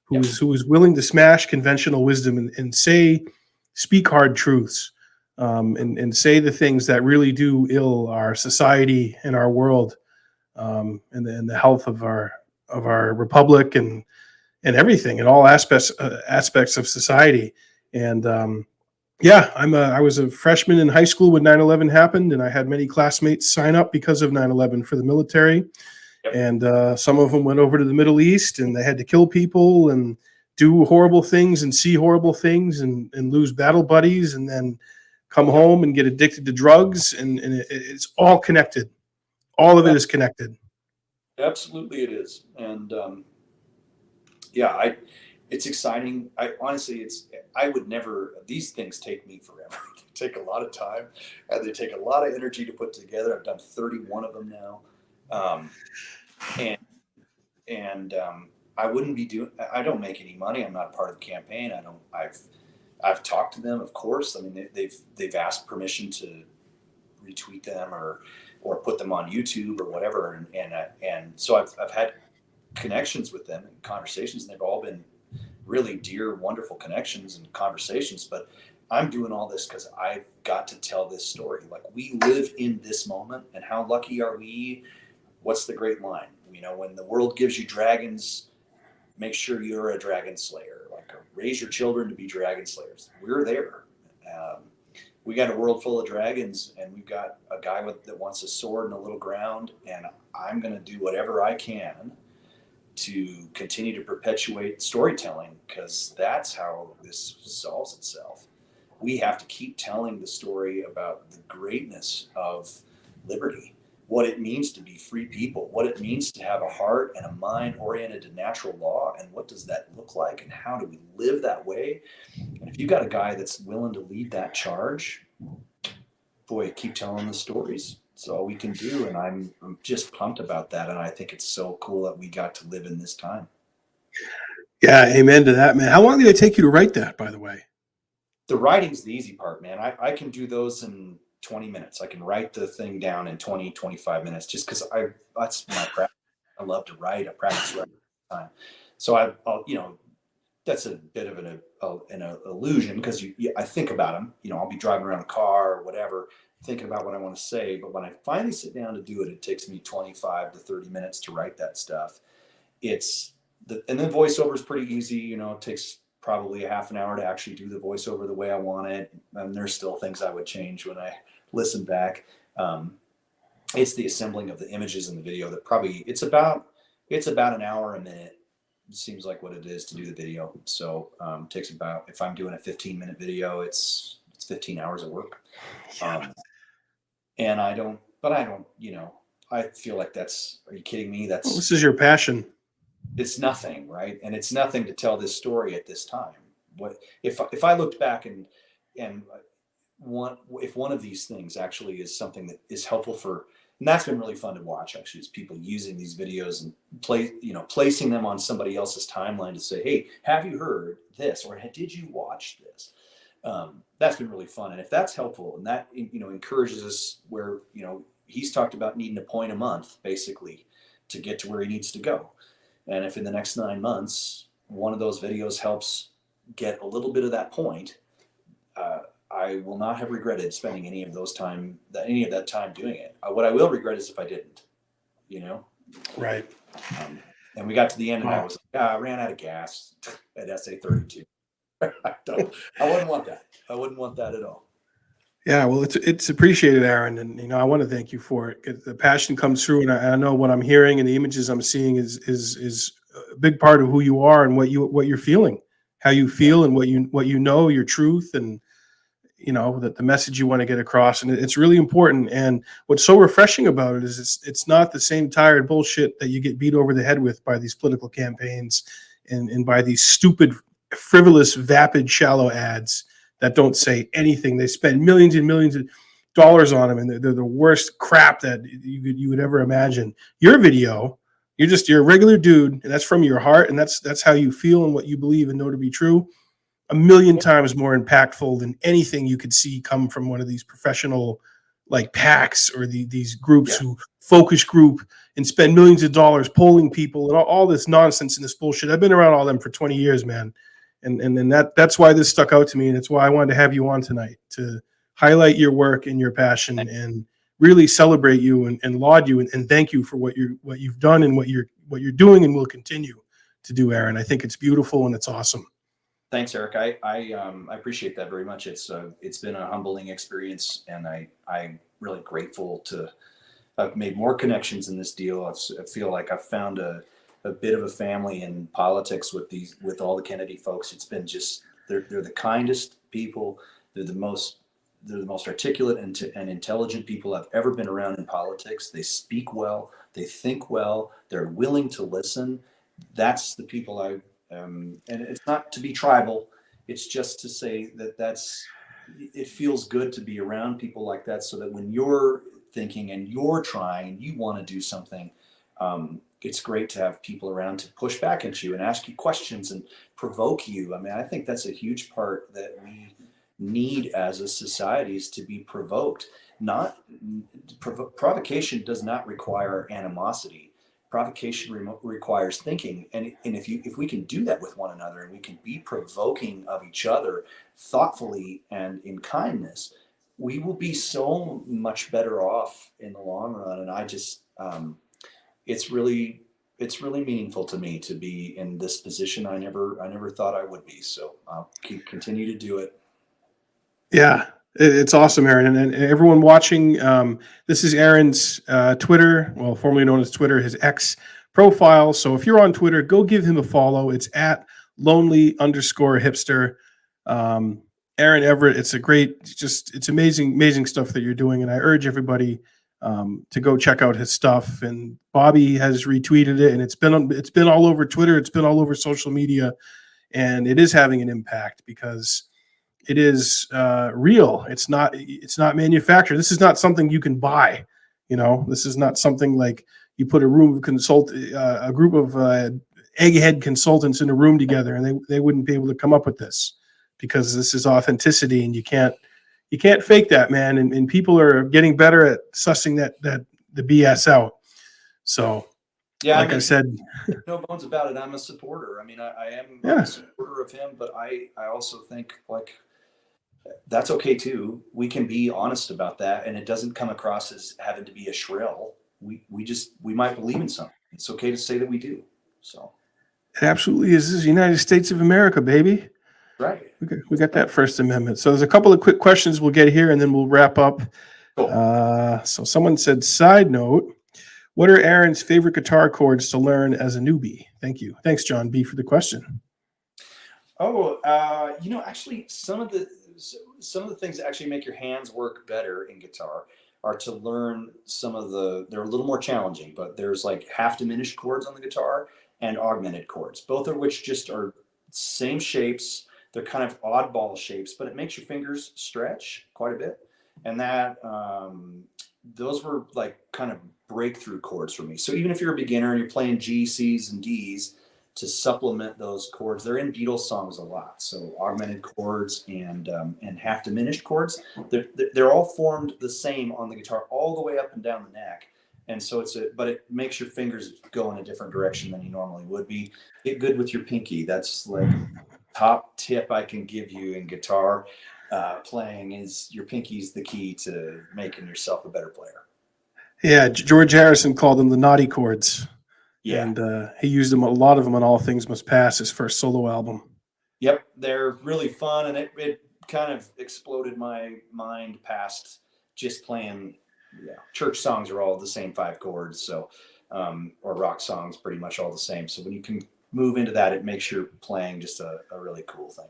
who is willing to smash conventional wisdom and speak hard truths, and say the things that really do ill our society and our world, and the health of our republic and everything, and all aspects of society. And I was a freshman in high school when 9/11 happened, and I had many classmates sign up because of 9/11 for the military. And some of them went over to the Middle East, and they had to kill people and do horrible things and see horrible things and lose battle buddies. And then come home and get addicted to drugs, and it's all connected. All of it is connected. Absolutely, it is, and it's exciting. I honestly, I would never. These things take me forever. They take a lot of time, and they take a lot of energy to put together. I've done 31 of them now, and I wouldn't be doing. I don't make any money. I'm not part of the campaign. I don't. I've talked to them, of course. I mean, they've asked permission to retweet them or put them on YouTube or whatever, and so I've had connections with them and conversations, and they've all been really dear, wonderful connections and conversations. But I'm doing all this because I've got to tell this story. Like, we live in this moment, and how lucky are we? What's the great line? You know, when the world gives you dragons, make sure you're a dragon slayer. Like, raise your children to be dragon slayers. We're there. We got a world full of dragons, and we've got a guy that wants a sword and a little ground, and I'm going to do whatever I can to continue to perpetuate storytelling, because that's how this solves itself. We have to keep telling the story about the greatness of liberty, what it means to be free people, what it means to have a heart and a mind oriented to natural law, and what does that look like, and how do we live that way? And if you got a guy that's willing to lead that charge, boy, keep telling the stories. It's all we can do, and I'm just pumped about that, and I think it's so cool that we got to live in this time. Yeah, amen to that, man. How long did it take you to write that, by the way? The writing's the easy part, man. I can do those in 20 minutes. I can write the thing down in 20, 25 minutes, just because that's my practice. I love to write. I practice writing all the time. So I'll that's a bit of an illusion, because I think about them. I'll be driving around a car or whatever, thinking about what I want to say. But when I finally sit down to do it, it takes me 25 to 30 minutes to write that stuff. And the voiceover is pretty easy. It takes probably a half an hour to actually do the voiceover the way I want it. And there's still things I would change when I listen back. It's the assembling of the images and the video that it's about an hour a minute. It seems like what it is to do the video. So it takes about, if I'm doing a 15-minute video, it's 15 hours of work. And I feel like are you kidding me? This is your passion. It's nothing, right? And it's nothing to tell this story at this time. What if I looked back and if one of these things actually is something that is helpful and that's been really fun to watch, actually, is people using these videos and placing them on somebody else's timeline to say, hey, have you heard this? Or did you watch this? That's been really fun. And if that's helpful, and that, encourages us, where, he's talked about needing a point a month, basically, to get to where he needs to go. And if in the next 9 months, one of those videos helps get a little bit of that point, I will not have regretted spending any of that time doing it. What I will regret is if I didn't, Right. And we got to the end, and I was like, I ran out of gas at SA32. I wouldn't want that. I wouldn't want that at all. Yeah, well, it's appreciated, Aaron, and I want to thank you for it. The passion comes through, and I know what I'm hearing and the images I'm seeing is a big part of who you are and what you're feeling, how you feel, and what you know, your truth, and that the message you want to get across. And it's really important. And what's so refreshing about it is it's not the same tired bullshit that you get beat over the head with by these political campaigns and by these stupid, frivolous, vapid, shallow ads that don't say anything. They spend millions and millions of dollars on them, and they're the worst crap that you would ever imagine. Your video, you're a regular dude, and that's from your heart, and that's how you feel and what you believe and know to be true. A million times more impactful than anything you could see come from one of these professional, like, PACs or these groups who focus group and spend millions of dollars polling people and all this nonsense and this bullshit. I've been around all them for 20 years, man. And that's why this stuck out to me. And it's why I wanted to have you on tonight, to highlight your work and your passion and really celebrate you and laud you and thank you for what you've done and what you're doing and will continue to do, Aaron. I think it's beautiful and it's awesome. Thanks, Eric. I appreciate that very much. It's been a humbling experience, and I'm really grateful I've made more connections in this deal. I feel like I've found a bit of a family in politics with all the Kennedy folks. It's been they're the kindest people. They're the most they're the most articulate and intelligent people I've ever been around in politics. They speak well, they think well, they're willing to listen. That's the people and it's not to be tribal. It's just to say it feels good to be around people like that, so that when you're thinking and you're trying and you want to do something, it's great to have people around to push back at you and ask you questions and provoke you. I mean, I think that's a huge part that we need as a society, is to be provoked. Not provocation does not require animosity. Provocation requires thinking, and if we can do that with one another, and we can be provoking of each other thoughtfully and in kindness, we will be so much better off in the long run. And I just it's really meaningful to me to be in this position. I never thought I would be, so I'll continue to do it. Yeah, it's awesome, Aaron. And everyone watching, this is Aaron's Twitter, well, formerly known as Twitter, his X profile. So if you're on Twitter, go give him a follow. It's at Loanly_Hipster. Aaron Everitt, it's amazing stuff that you're doing. And I urge everybody to go check out his stuff. And Bobby has retweeted it, and it's been all over Twitter. It's been all over social media, and it is having an impact because it is real. It's not manufactured. This is not something you can buy. This is not something like you put a group of egghead consultants in a room together, and they wouldn't be able to come up with this, because this is authenticity, and you can't fake that, man. And people are getting better at sussing that the BS out. So, yeah, I said, no bones about it. I'm a supporter. I mean, I am a supporter of him, but I also think, like, that's okay too. We can be honest about that, and it doesn't come across as having to be a shrill. We might believe in something. It's okay to say that we do. So it absolutely is. This is the United States of America, baby. Right. We got that First Amendment. So there's a couple of quick questions we'll get here, and then we'll wrap up. Cool. So someone said, side note, what are Aaron's favorite guitar chords to learn as a newbie? Thank you. Thanks, John B., for the question. Oh, actually, some of the things that actually make your hands work better in guitar are to learn they're a little more challenging, but there's like half diminished chords on the guitar and augmented chords, both of which just are same shapes. They're kind of oddball shapes, but it makes your fingers stretch quite a bit. And that, those were like kind of breakthrough chords for me. So even if you're a beginner and you're playing G, C's, and D's, to supplement those chords, they're in Beatles songs a lot. So augmented chords and half diminished chords, they're all formed the same on the guitar all the way up and down the neck. And so but it makes your fingers go in a different direction than you normally would be. Get good with your pinky. That's like top tip I can give you in guitar playing, is your pinky's the key to making yourself a better player. Yeah, George Harrison called them the naughty chords. Yeah. And he used a lot of them on All Things Must Pass, his first solo album. Yep, they're really fun, and it kind of exploded my mind past just playing. Yeah, church songs are all the same 5 chords, so or rock songs pretty much all the same. So when you can move into that, it makes your playing just a really cool thing.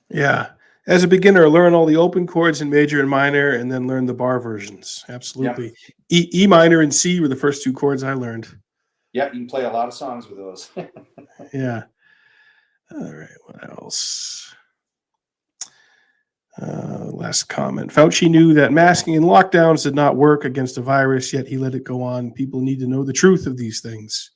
Yeah. As a beginner, learn all the open chords in major and minor, and then learn the bar versions. Absolutely. Yep. E minor and C were the first 2 chords I learned. Yeah, you can play a lot of songs with those. Yeah. All right. What else? Last comment. Fauci knew that masking and lockdowns did not work against a virus, yet he let it go on. People need to know the truth of these things.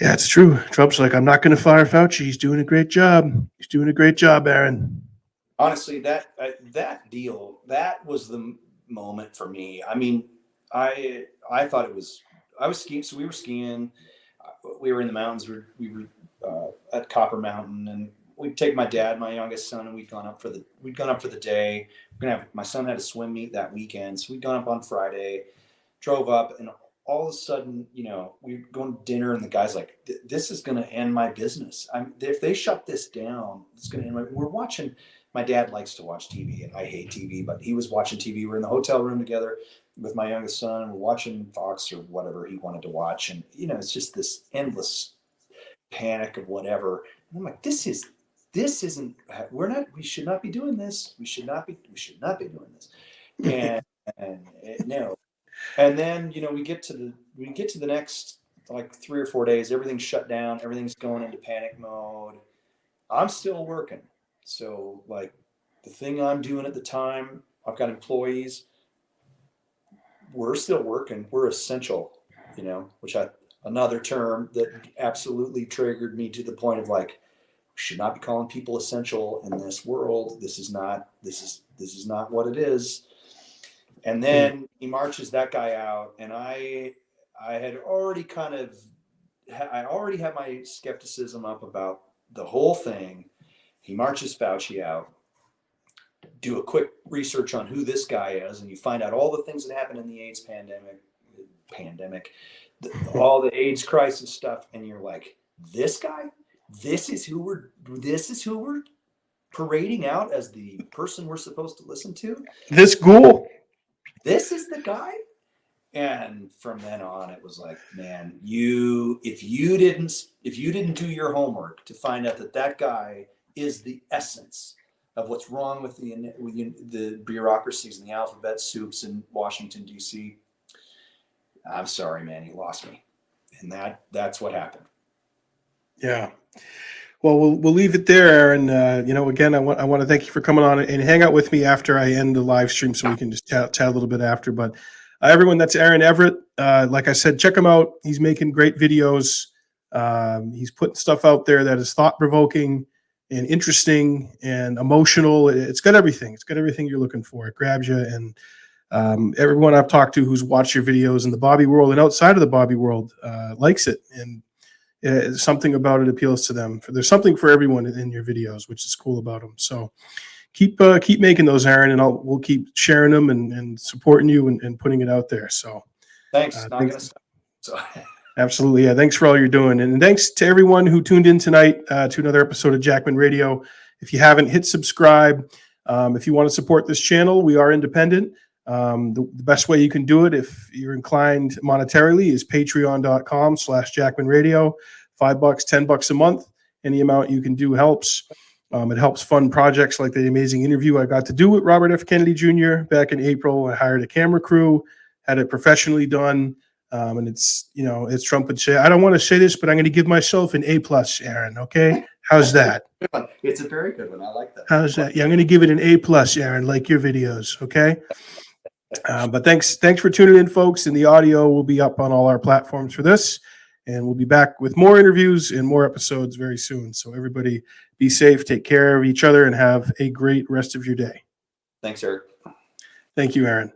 Yeah, it's true. Trump's like, I'm not going to fire Fauci. He's doing a great job. He's doing a great job, Aaron. Honestly, that deal, that was the moment for me. I mean, I thought it was. I was skiing, so we were skiing. We were in the mountains. We were at Copper Mountain, and we'd take my dad, my youngest son, and we'd gone up for the day. My son had a swim meet that weekend, so we'd gone up on Friday, drove up, and all of a sudden, we were going to dinner, and the guy's like, "This is going to end my business. If they shut this down, it's going to end my." We're watching. My dad likes to watch TV, and I hate TV, but he was watching TV. We're in the hotel room together with my youngest son, and we're watching Fox or whatever he wanted to watch. And, it's just this endless panic of whatever. And I'm like, this is this isn't, we should not be doing this. We should not be doing this. And no. And then, we get to the next like 3 or 4 days, everything's shut down. Everything's going into panic mode. I'm still working. So like the thing I'm doing at the time, I've got employees. We're still working. We're essential, which another term that absolutely triggered me to the point of like, we should not be calling people essential in this world. This is not what it is. And then he marches that guy out, and I had already I already had my skepticism up about the whole thing. He marches Fauci out. Do a quick research on who this guy is, and you find out all the things that happened in the AIDS pandemic, all the AIDS crisis stuff, and you're like, this guy, this is who we're parading out as the person we're supposed to listen to. This ghoul. This is the guy. And from then on, it was like, man, if you didn't do your homework to find out that guy is the essence of what's wrong with the bureaucracies and the alphabet soups in Washington, D.C., I'm sorry, man, you lost me. And that's what happened. Yeah. Well, we'll leave it there, Aaron. Again, I want to thank you for coming on and hang out with me after I end the live stream, so we can just chat a little bit after. But everyone, that's Aaron Everitt. Like I said, check him out. He's making great videos. He's putting stuff out there that is thought-provoking and interesting and emotional. It's got everything. It's got everything you're looking for. It grabs you. And everyone I've talked to who's watched your videos in the Bobby world and outside of the Bobby world likes it. And something about it appeals to them. There's something for everyone in your videos, which is cool about them. So keep making those, Aaron, and we'll keep sharing them and supporting you and putting it out there. So thanks. Not gonna stop. So. Absolutely. Yeah. Thanks for all you're doing. And thanks to everyone who tuned in tonight to another episode of Jackman Radio. If you haven't, hit subscribe. If you want to support this channel, we are independent. The best way you can do it, if you're inclined monetarily, is patreon.com/Jackman Radio. $5, $10 a month. Any amount you can do helps. It helps fund projects like the amazing interview I got to do with Robert F. Kennedy Jr. back in April. I hired a camera crew, had it professionally done. And it's Trump would say, I don't want to say this, but I'm going to give myself an A+, Aaron. Okay. How's that? It's a very good one. I like that. How's that? Yeah, I'm going to give it an A+, Aaron, like your videos. Okay. But thanks for tuning in, folks. And the audio will be up on all our platforms for this. And we'll be back with more interviews and more episodes very soon. So everybody be safe, take care of each other, and have a great rest of your day. Thanks, Eric. Thank you, Aaron.